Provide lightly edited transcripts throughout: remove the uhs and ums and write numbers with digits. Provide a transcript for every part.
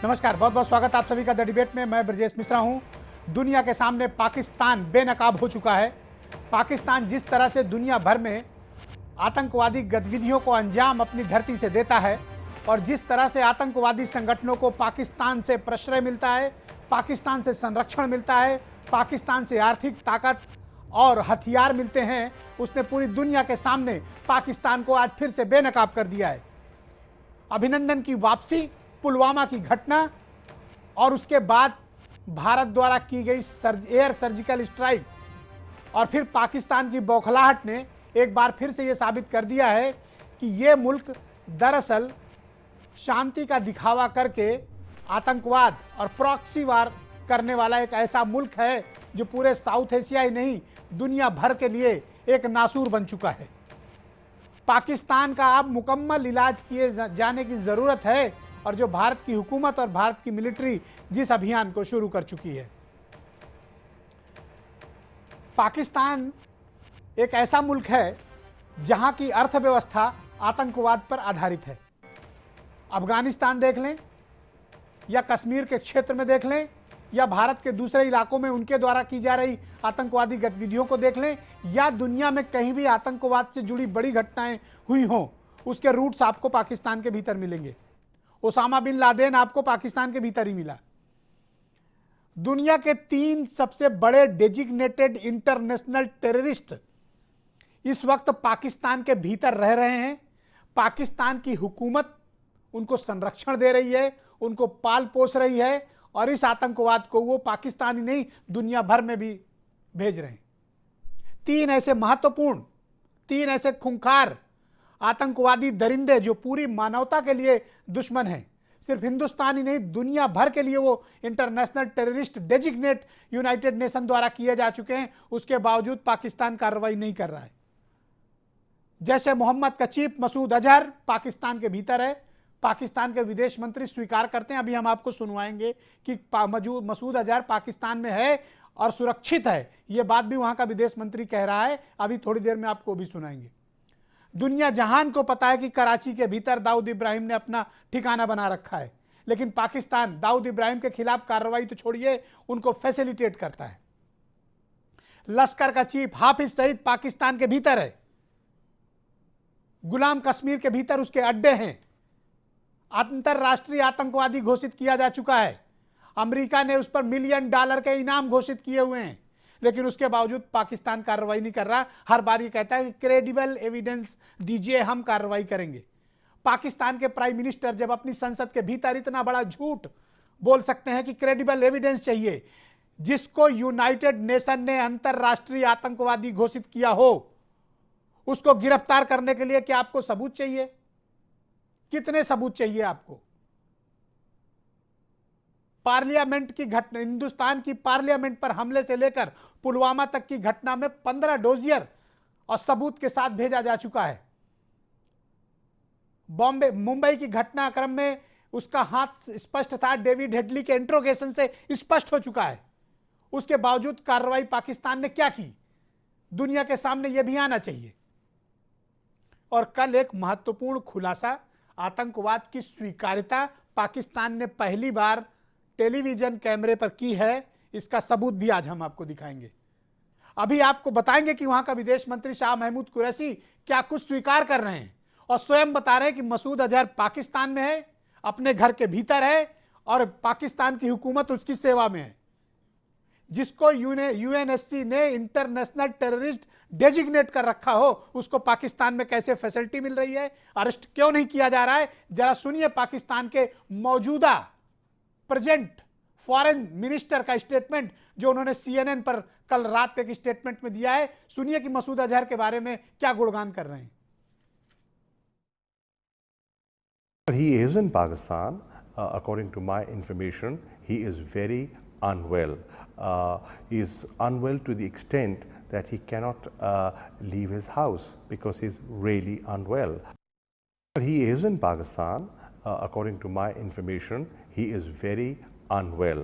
नमस्कार, बहुत बहुत स्वागत आप सभी का द डिबेट में। मैं ब्रजेश मिश्रा हूं। दुनिया के सामने पाकिस्तान बेनकाब हो चुका है। पाकिस्तान जिस तरह से दुनिया भर में आतंकवादी गतिविधियों को अंजाम अपनी धरती से देता है और जिस तरह से आतंकवादी संगठनों को पाकिस्तान से प्रश्रय मिलता है, पाकिस्तान से संरक्षण मिलता है, पाकिस्तान से आर्थिक ताकत और हथियार मिलते हैं, उसने पूरी दुनिया के सामने पाकिस्तान को आज फिर से बेनकाब कर दिया है। अभिनंदन की वापसी, पुलवामा की घटना और उसके बाद भारत द्वारा की गई एयर सर्जिकल स्ट्राइक और फिर पाकिस्तान की बौखलाहट ने एक बार फिर से यह साबित कर दिया है कि ये मुल्क दरअसल शांति का दिखावा करके आतंकवाद और प्रॉक्सी वार करने वाला एक ऐसा मुल्क है जो पूरे साउथ एशिया ही नहीं, दुनिया भर के लिए एक नासूर बन चुका है। पाकिस्तान का अब मुकम्मल इलाज किए जाने की ज़रूरत है और जो भारत की हुकूमत और भारत की मिलिट्री जिस अभियान को शुरू कर चुकी है। पाकिस्तान एक ऐसा मुल्क है जहां की अर्थव्यवस्था आतंकवाद पर आधारित है। अफगानिस्तान देख लें या कश्मीर के क्षेत्र में देख लें या भारत के दूसरे इलाकों में उनके द्वारा की जा रही आतंकवादी गतिविधियों को देख लें या दुनिया में कहीं भी आतंकवाद से जुड़ी बड़ी घटनाएं हुई हों, उसके रूट्स आपको पाकिस्तान के भीतर मिलेंगे। ओसामा बिन लादेन आपको पाकिस्तान के भीतर ही मिला। दुनिया के 3 सबसे बड़े डेजिग्नेटेड इंटरनेशनल टेररिस्ट इस वक्त पाकिस्तान के भीतर रह रहे हैं। पाकिस्तान की हुकूमत उनको संरक्षण दे रही है, उनको पाल पोस रही है और इस आतंकवाद को वो पाकिस्तान ही नहीं दुनिया भर में भी भेज रहे हैं। 3 ऐसे महत्वपूर्ण, 3 ऐसे खूंखार आतंकवादी दरिंदे जो पूरी मानवता के लिए दुश्मन हैं, सिर्फ हिंदुस्तान ही नहीं दुनिया भर के लिए वो international terrorist designate United nation द्वारा किए जा चुके हैं, उसके बावजूद पाकिस्तान कार्रवाई नहीं कर रहा है। जैसे मोहम्मद का चीफ मसूद अजहर पाकिस्तान के भीतर है, पाकिस्तान के विदेश मंत्री स्वीकार करते हैं। अभी हम आपको सुनवाएंगे कि मसूद अजहर पाकिस्तान में है और सुरक्षित है, यह बात भी वहां का विदेश मंत्री कह रहा है। अभी थोड़ी देर में आपको भी सुनाएंगे। दुनिया जहान को पता है कि कराची के भीतर दाऊद इब्राहिम ने अपना ठिकाना बना रखा है, लेकिन पाकिस्तान दाऊद इब्राहिम के खिलाफ कार्रवाई तो छोड़िए, उनको फैसिलिटेट करता है। लश्कर का चीफ हाफिज सईद पाकिस्तान के भीतर है। गुलाम कश्मीर के भीतर उसके अड्डे हैं। अंतरराष्ट्रीय आतंकवादी घोषित किया जा चुका है। अमेरिका ने उस पर $1 मिलियन के इनाम घोषित किए हुए हैं, लेकिन उसके बावजूद पाकिस्तान कार्रवाई नहीं कर रहा। हर बार ये कहता है कि क्रेडिबल एविडेंस दीजिए, हम कार्रवाई करेंगे। पाकिस्तान के प्राइम मिनिस्टर जब अपनी संसद के भीतर इतना बड़ा झूठ बोल सकते हैं कि क्रेडिबल एविडेंस चाहिए, जिसको यूनाइटेड नेशन ने अंतरराष्ट्रीय आतंकवादी घोषित किया हो, उसको गिरफ्तार करने के लिए क्या आपको सबूत चाहिए? कितने सबूत चाहिए आपको? पार्लियामेंट की घटना, हिंदुस्तान की पार्लियामेंट पर हमले से लेकर पुलवामा तक की घटना में 15 डोजियर और सबूत के साथ भेजा जा चुका है। मुंबई की घटनाक्रम में उसका हाथ स्पष्ट था, डेविड हेडली के इंट्रोगेशन से स्पष्ट हो चुका है। उसके बावजूद कार्रवाई पाकिस्तान ने क्या की, दुनिया के सामने यह भी आना चाहिए। और कल एक महत्वपूर्ण खुलासा, आतंकवाद की स्वीकार्यता पाकिस्तान ने पहली बार टेलीविजन कैमरे पर की है, इसका सबूत भी आज हम आपको दिखाएंगे। अभी आपको बताएंगे कि वहां का विदेश मंत्री शाह महमूद कुरैशी क्या कुछ स्वीकार कर रहे हैं और स्वयं बता रहे हैं कि मसूद अजहर पाकिस्तान में है, अपने घर के भीतर है और पाकिस्तान की हुकूमत उसकी सेवा में है। जिसको यूएनएससी ने इंटरनेशनल टेररिस्ट डेजिग्नेट कर रखा हो, उसको पाकिस्तान में कैसे फैसिलिटी मिल रही है, अरेस्ट क्यों नहीं किया जा रहा है? जरा सुनिए पाकिस्तान के मौजूदा प्रेजेंट फॉरेन मिनिस्टर का स्टेटमेंट जो उन्होंने CNN पर कल रात एक स्टेटमेंट में दिया है। सुनिए कि मसूद अजहर के बारे में क्या गुणगान कर रहे हैं। He is in Pakistan. According to my information, he is very unwell. He is unwell to the extent that he cannot leave his house because he is really unwell. He is in Pakistan. According to my information, he is very unwell.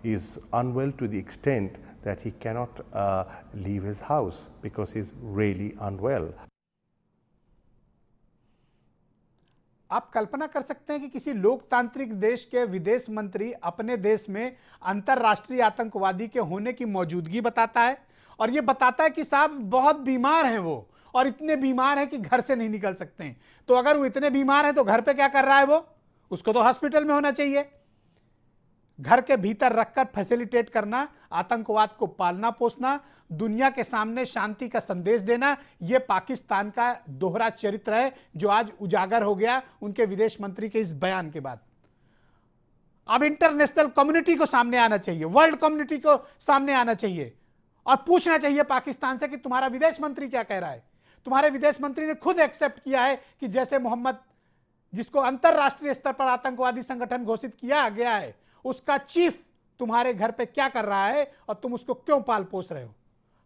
He is unwell to the extent that he cannot leave his house because he is really unwell. आप कल्पना कर सकते हैं कि किसी लोकतांत्रिक देश के विदेश मंत्री अपने देश में अंतरराष्ट्रीय आतंकवादी के होने की मौजूदगी बताता है और यह बताता है कि साहब बहुत बीमार हैं वो, और इतने बीमार हैं कि घर से नहीं निकल सकते हैं। तो अगर वो इतने बीमार हैं तो घर पे क्या कर रहा है वो? उसको तो हॉस्पिटल में होना चाहिए। घर के भीतर रखकर फैसिलिटेट करना, आतंकवाद को पालना पोसना, दुनिया के सामने शांति का संदेश देना, यह पाकिस्तान का दोहरा चरित्र है जो आज उजागर हो गया उनके विदेश मंत्री के इस बयान के बाद। अब इंटरनेशनल कम्युनिटी को सामने आना चाहिए, वर्ल्ड कम्युनिटी को सामने आना चाहिए और पूछना चाहिए पाकिस्तान से कि तुम्हारा विदेश मंत्री क्या कह रहा है। तुम्हारे विदेश मंत्री ने खुद एक्सेप्ट किया है कि जैसे मोहम्मद, जिसको अंतरराष्ट्रीय स्तर पर आतंकवादी संगठन घोषित किया गया है, उसका चीफ तुम्हारे घर पे क्या कर रहा है और तुम उसको क्यों पाल पोस रहे हो?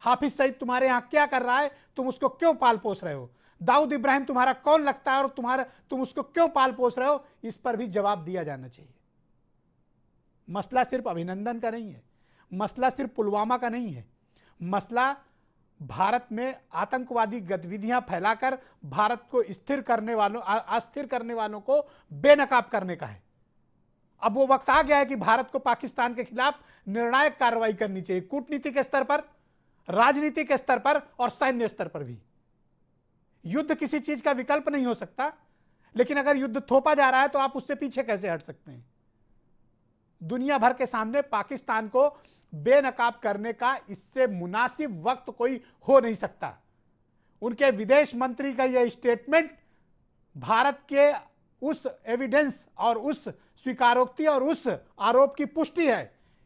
हाफिज सईद तुम्हारे यहां क्या कर रहा है, तुम उसको क्यों पाल पोस रहे हो? दाऊद इब्राहिम तुम्हारा कौन लगता है और तुम उसको क्यों पाल पोस रहे हो? इस पर भी जवाब दिया जाना चाहिए। मसला सिर्फ अभिनंदन का नहीं है, मसला सिर्फ पुलवामा का नहीं है, मसला भारत में आतंकवादी गतिविधियां फैलाकर भारत को अस्थिर करने वालों को बेनकाब करने का है। अब वो वक्त आ गया है कि भारत को पाकिस्तान के खिलाफ निर्णायक कार्रवाई करनी चाहिए, कूटनीतिक स्तर पर, राजनीतिक स्तर पर और सैन्य स्तर पर भी। युद्ध किसी चीज का विकल्प नहीं हो सकता, लेकिन अगर युद्ध थोपा जा रहा है तो आप उससे पीछे कैसे हट सकते हैं? दुनिया भर के सामने पाकिस्तान को बेनकाब करने का इससे मुनासिब वक्त कोई हो नहीं सकता। उनके विदेश मंत्री का यह स्टेटमेंट भारत के उस एविडेंस और उस स्वीकारोक्ति और उस आरोप की पुष्टि है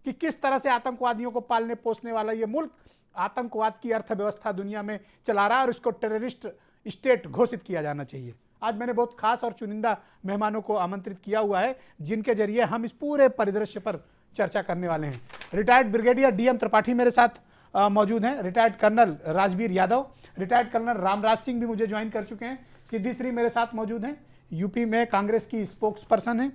कि किस तरह से आतंकवादियों को पालने पोसने वाला यह मुल्क आतंकवाद की अर्थव्यवस्था दुनिया में चला रहा है और इसको टेररिस्ट स्टेट घोषित किया जाना चाहिए। आज मैंने बहुत खास और चुनिंदा मेहमानों को आमंत्रित किया हुआ है जिनके जरिए हम इस पूरे परिदृश्य पर चर्चा करने वाले हैं। रिटायर्ड ब्रिगेडियर डीएम त्रिपाठी मेरे साथ मौजूद हैं, retired colonel Rajveer Yadav, retired colonel Ramraj Singh भी मुझे ज्वाइन कर चुके हैं, सिद्धिश्री मेरे साथ मौजूद हैं, यूपी में कांग्रेस की स्पोक्स पर्सन है।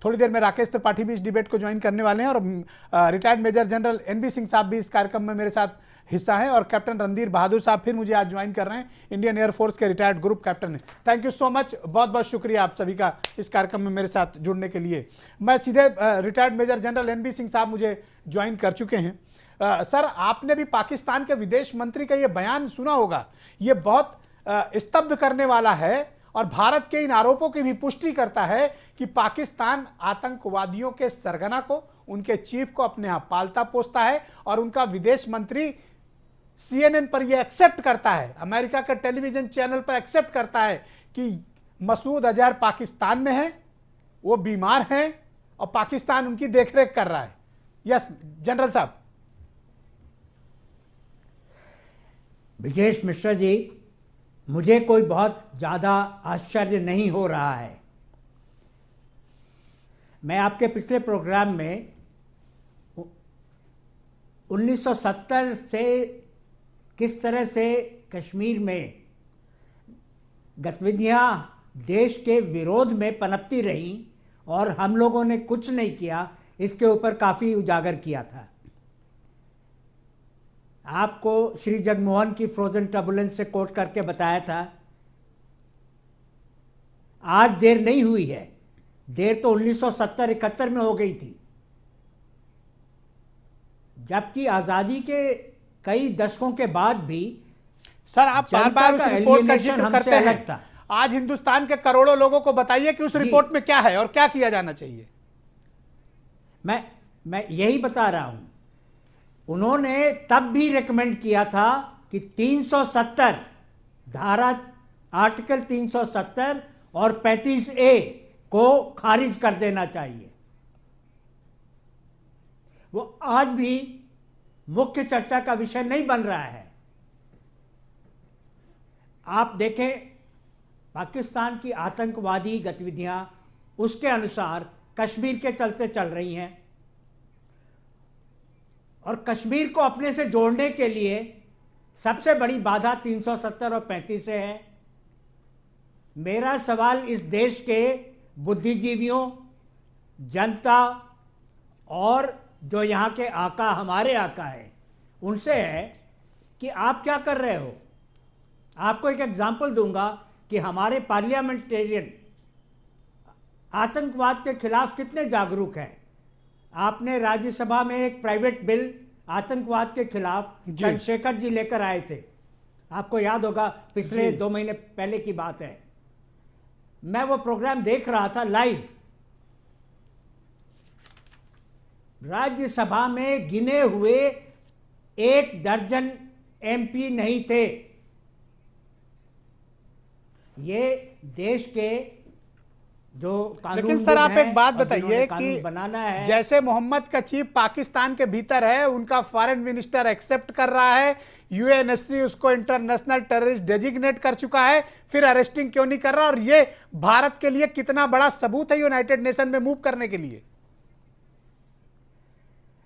थोड़ी देर में राकेश त्रिपाठी भी इस डिबेट को ज्वाइन करने वाले हैं और retired major general NB Singh साहब भी इस कार्यक्रम में मेरे साथ हिस्सा है और कैप्टन रणधीर बहादुर साहब फिर मुझे आज ज्वाइन कर रहे हैं, इंडियन एयरफोर्स के रिटायर्ड ग्रुप कैप्टन है। थैंक यू सो मच, बहुत बहुत शुक्रिया आप सभी का इस कार्यक्रम में मेरे साथ जुड़ने के लिए। मैं सीधे retired major general NB Singh साहब मुझे ज्वाइन कर चुके हैं। सर, आपने भी पाकिस्तान के विदेश मंत्री का ये बयान सुना होगा, ये बहुत स्तब्ध करने वाला है और भारत के इन आरोपों की भी पुष्टि करता है कि पाकिस्तान आतंकवादियों के सरगना को, उनके चीफ को अपने यहां पालता पोसता है और उनका विदेश मंत्री CNN पर यह एक्सेप्ट करता है, अमेरिका के टेलीविजन चैनल पर एक्सेप्ट करता है कि मसूद अजहर पाकिस्तान में है, वो बीमार हैं और पाकिस्तान उनकी देखरेख कर रहा है। यस जनरल साहब। ब्रिजेश मिश्रा जी, मुझे कोई बहुत ज़्यादा आश्चर्य नहीं हो रहा है। मैं आपके पिछले प्रोग्राम में 1970 से किस तरह से कश्मीर में गतिविधियां देश के विरोध में पनपती रहीं और हम लोगों ने कुछ नहीं किया, इसके ऊपर काफ़ी उजागर किया था। आपको श्री जगमोहन की फ्रोजन टर्बुलेंस से कोट करके बताया था। आज देर नहीं हुई है, देर तो 1970-71 में हो गई थी, जबकि आज़ादी के कई दशकों के बाद भी सर आप बार-बार उस रिपोर्ट का जिक्र करते हैं। आज हिंदुस्तान के करोड़ों लोगों को बताइए कि उस रिपोर्ट में क्या है और क्या किया जाना चाहिए। मैं यही बता रहा हूं। उन्होंने तब भी रेकमेंड किया था कि 370 धारा, आर्टिकल 370 और 35A को खारिज कर देना चाहिए। वो आज भी मुख्य चर्चा का विषय नहीं बन रहा है। आप देखें, पाकिस्तान की आतंकवादी गतिविधियां उसके अनुसार कश्मीर के चलते चल रही हैं और कश्मीर को अपने से जोड़ने के लिए सबसे बड़ी बाधा 370 और 35 से है। मेरा सवाल इस देश के बुद्धिजीवियों, जनता और जो यहाँ के आका, हमारे आका है, उनसे है कि आप क्या कर रहे हो। आपको एक एग्जाम्पल दूंगा कि हमारे पार्लियामेंटेरियन आतंकवाद के खिलाफ कितने जागरूक हैं। आपने राज्यसभा में एक प्राइवेट बिल आतंकवाद के खिलाफ चंद्रशेखर जी लेकर आए थे, आपको याद होगा, पिछले 2 महीने पहले की बात है। मैं वो प्रोग्राम देख रहा था लाइव। राज्यसभा में गिने हुए 1 दर्जन एमपी नहीं थे। ये देश के जो कानून, लेकिन सर आप एक बात और बताइए जिन्होंने कानून कि बनाना है, जैसे मोहम्मद कचीफ पाकिस्तान के भीतर है, उनका फॉरेन मिनिस्टर एक्सेप्ट कर रहा है, यूएनएससी उसको इंटरनेशनल टेररिस्ट डेजिग्नेट कर चुका है, फिर अरेस्टिंग क्यों नहीं कर रहा? और ये भारत के लिए कितना बड़ा सबूत है यूनाइटेड नेशन में मूव करने के लिए?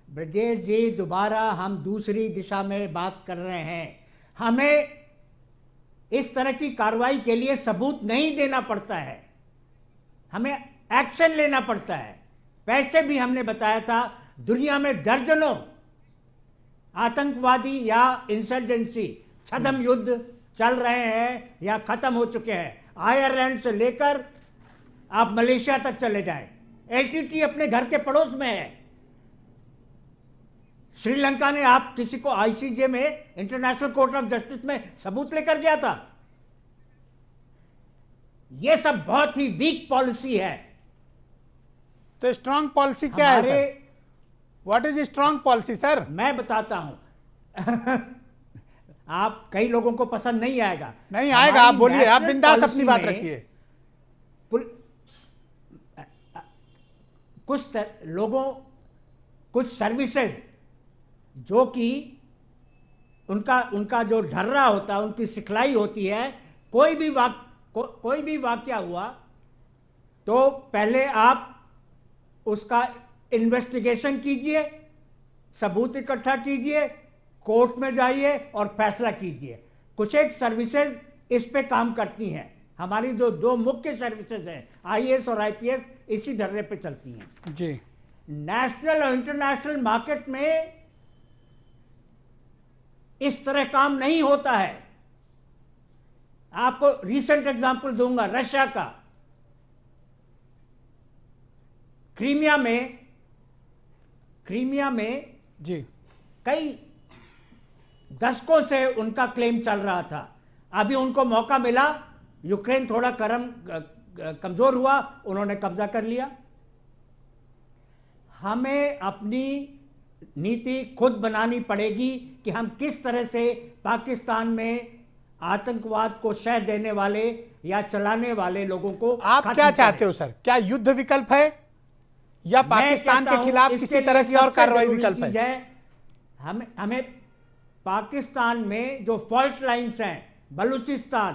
ब्रजेश जी, दोबारा हम दूसरी दिशा में बात कर रहे हैं। हमें इस तरह की कार्रवाई के लिए सबूत नहीं देना पड़ता है, हमें एक्शन लेना पड़ता है। पैसे भी हमने बताया था, दुनिया में दर्जनों आतंकवादी या इंसर्जेंसी छद्म युद्ध चल रहे हैं या खत्म हो चुके हैं। आयरलैंड से लेकर आप मलेशिया तक चले जाएं, एलटीटी अपने घर के पड़ोस में है। श्रीलंका ने आप किसी को आईसीजे में, इंटरनेशनल कोर्ट ऑफ जस्टिस में सबूत लेकर गया था। यह सब बहुत ही वीक पॉलिसी है। तो स्ट्रांग पॉलिसी क्या है sir? What is strong policy sir? मैं बताता हूं आप, कई लोगों को पसंद नहीं आएगा। नहीं आएगा, आप बोलिए, आप बिंदास अपनी बात रखिए। कुछ सर्विसेज जो कि उनका जो ढर्रा होता है, उनकी सिखलाई होती है, कोई भी वाकया हुआ तो पहले आप उसका इन्वेस्टिगेशन कीजिए, सबूत इकट्ठा कीजिए, कोर्ट में जाइए और फैसला कीजिए। कुछ एक सर्विसेज इस पे काम करती हैं। हमारी जो 2 मुख्य सर्विसेज हैं, आईएएस और आईपीएस, इसी ढर्रे पे चलती हैं जी। नेशनल और इंटरनेशनल मार्केट में इस तरह काम नहीं होता है। आपको रीसेंट एग्जांपल दूंगा, रशिया का। क्रीमिया में जी कई दशकों से उनका क्लेम चल रहा था। अभी उनको मौका मिला, यूक्रेन थोड़ा कमजोर हुआ, उन्होंने कब्जा कर लिया। हमें अपनी नीति खुद बनानी पड़ेगी कि हम किस तरह से पाकिस्तान में आतंकवाद को शह देने वाले या चलाने वाले लोगों को आप क्या चाहते हो सर? क्या युद्ध विकल्प है या पाकिस्तान के खिलाफ किसी तरह की और कार्रवाई विकल्प है? हमें पाकिस्तान में जो फॉल्ट लाइंस हैं, बलूचिस्तान,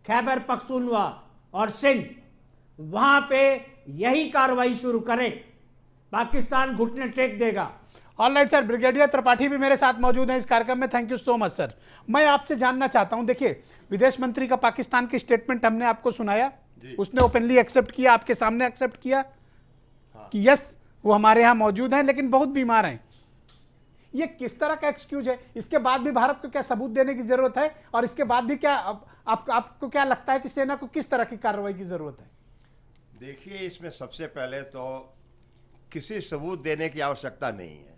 खैबर पख्तूनवा और सिंध, वहां पे यही कार्रवाई शुरू करें, पाकिस्तान घुटने टेक देगा। ऑलराइट सर, ब्रिगेडियर त्रिपाठी भी मेरे साथ मौजूद हैं इस कार्यक्रम में। Thank you so much sir. मैं आपसे जानना चाहता हूं, देखिए विदेश मंत्री का पाकिस्तान की स्टेटमेंट हमने आपको सुनाया, उसने ओपनली एक्सेप्ट किया, आपके सामने एक्सेप्ट किया कि यस वो हमारे यहां मौजूद हैं लेकिन बहुत बीमार हैं। ये किस तरह का एक्सक्यूज है? इसके बाद भी भारत को क्या सबूत देने की जरूरत है? और इसके बाद भी क्या आपको क्या लगता है कि सेना को किस तरह की कार्रवाई की जरूरत है? देखिए, इसमें सबसे पहले तो किसी सबूत देने की आवश्यकता नहीं है।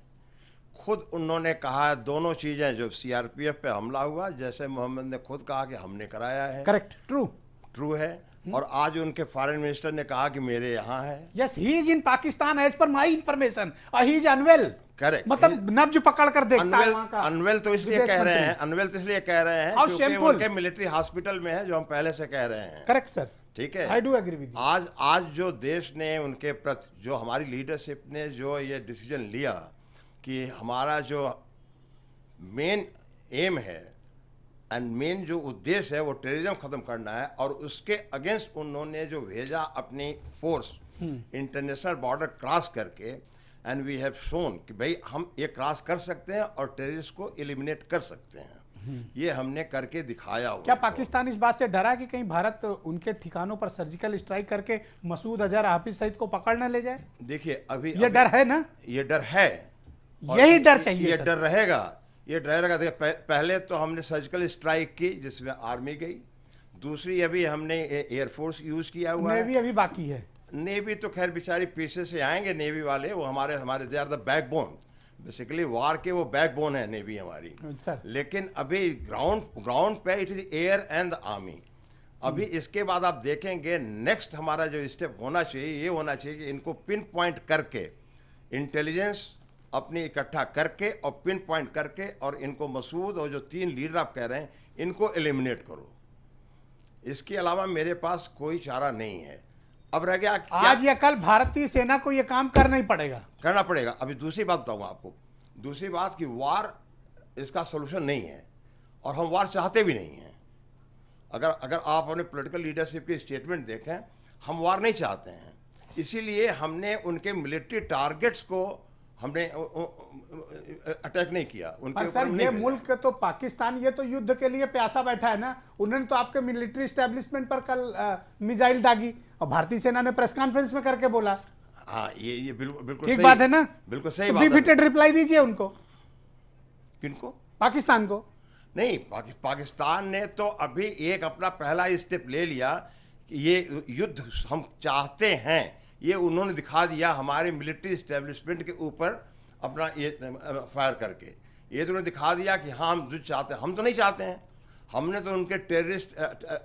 खुद उन्होंने कहा, दोनों चीजें, जो सीआरपीएफ पे हमला हुआ, जैसे मोहम्मद ने खुद कहा कि हमने कराया है, करेक्ट, ट्रू है। और आज उनके फॉरेन मिनिस्टर ने कहा कि मेरे यहाँ है। Yes, he is in Pakistan as per my information और ही इज अनवेल। करेक्ट, मतलब नब्ज पकड़ कर देखता है वहां का। अनवेल तो इसलिए कह रहे हैं, क्योंकि उनके मिलिट्री हॉस्पिटल में है, जो हम पहले से कह रहे हैं। करेक्ट सर, ठीक है, I do agree with you. आज जो देश ने उनके प्रति, जो हमारी लीडरशिप ने जो ये डिसीजन लिया कि हमारा जो मेन एम है एंड मेन जो उद्देश्य है वो टेररिज्म खत्म करना है, और उसके अगेंस्ट उन्होंने जो भेजा अपनी फोर्स इंटरनेशनल बॉर्डर क्रॉस करके, एंड वी हैव शोन कि भाई हम ये क्रॉस कर सकते हैं और टेररिस्ट को एलिमिनेट कर सकते हैं। ये हमने करके दिखाया। क्या पाकिस्तान इस बात से डरा कि कहीं भारत उनके ठिकानों पर सर्जिकल स्ट्राइक करके मसूद अजहर, हाफिज सईद को पकड़ न ले जाए? देखिए, अभी ये डर है ना? ये डर है, यही डर चाहिए, ये डर रहेगा, ये डर रहेगा। देखिए, पहले तो हमने सर्जिकल स्ट्राइक की जिसमें आर्मी गई, दूसरी अभी हमने एयरफोर्स यूज़ किया हुआ है। नेवी अभी बाकी है। नेवी तो खैर बेचारी पीछे से आएंगे, नेवी वाले वो हमारे हमारे they are the backbone, basically war के वो बैकबोन है नेवी हमारी। सर लेकिन अभी ग्राउंड पे it is air and the army. अभी इसके बाद आप देखेंगे नेक्स्ट हमारा जो स्टेप होना चाहिए, ये होना चाहिए कि इनको पिन पॉइंट करके, इंटेलिजेंस अपनी इकट्ठा करके और पिन पॉइंट करके, और इनको मसूद और जो 3 लीडर आप कह रहे हैं इनको एलिमिनेट करो। इसके अलावा मेरे पास कोई चारा नहीं है। अब रह गया आज या कल भारतीय सेना को यह काम करना ही पड़ेगा, करना पड़ेगा। अभी दूसरी बात बताऊंगा आपको, दूसरी बात कि वार इसका सोल्यूशन नहीं है और हम वार चाहते भी नहीं हैं। अगर आप अपने पॉलिटिकल लीडरशिप की स्टेटमेंट देखें, हम वार नहीं चाहते हैं। इसीलिए हमने उनके मिलिट्री टारगेट्स को हमने अटैक नहीं किया, उनके पर सर ऊपर ये नहीं मुल्क तो पाकिस्तान, ये तो युद्ध के लिए प्यासा बैठा है ना। उन्होंने तो आपके मिलिट्री एस्टेब्लिशमेंट पर कल मिसाइल दागी और भारतीय सेना ने प्रेस कॉन्फ्रेंस में करके बोला। हाँ, ये बिल्कुल ठीक सही बात है ना, बिल्कुल सही तो बात है। डिफिटेड रिप्लाई दीजिए उनको। किनको? पाकिस्तान को नहीं, पाकिस्तान ने तो अभी एक अपना पहला स्टेप ले लिया कि ये युद्ध हम चाहते हैं, ये उन्होंने दिखा दिया हमारे मिलिट्री एस्टेब्लिशमेंट के ऊपर अपना ये फायर करके। ये तो उन्होंने दिखा दिया कि हाँ हम युद्ध चाहते हैं। हम तो नहीं चाहते हैं, हमने तो उनके टेररिस्ट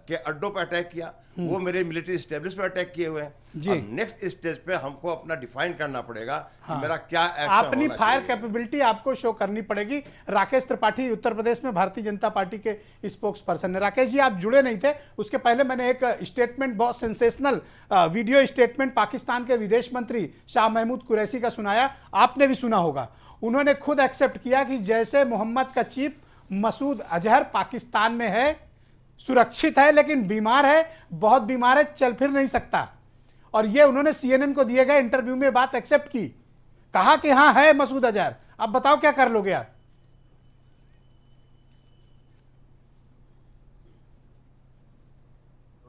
के अड्डों पर अटैक किया, वो मेरे मिलिट्री एस्टेब्लिशमेंट पर अटैक किए हुए हैं। अब नेक्स्ट स्टेज पे हमको अपना डिफाइन करना पड़ेगा कि मेरा क्या एक्शन अपनी होना फायर चाहिए। कैपेबिलिटी आपको शो करनी पड़ेगी। राकेश त्रिपाठी उत्तर प्रदेश में भारतीय जनता पार्टी के स्पोक्स पर्सन है। राकेश जी, आप जुड़े नहीं थे, उसके पहले मैंने एक स्टेटमेंट, बहुत सेंसेशनल वीडियो स्टेटमेंट पाकिस्तान के विदेश मंत्री शाह महमूद कुरैशी का सुनाया, आपने भी सुना होगा। उन्होंने खुद एक्सेप्ट किया कि जैसे मोहम्मद का चीफ मसूद अजहर पाकिस्तान में है, सुरक्षित है, लेकिन बीमार है, बहुत बीमार है, चल फिर नहीं सकता। और ये उन्होंने CNN को दिए गए इंटरव्यू में बात एक्सेप्ट की, कहा कि हाँ है मसूद अजहर, अब बताओ क्या कर लोगे आप।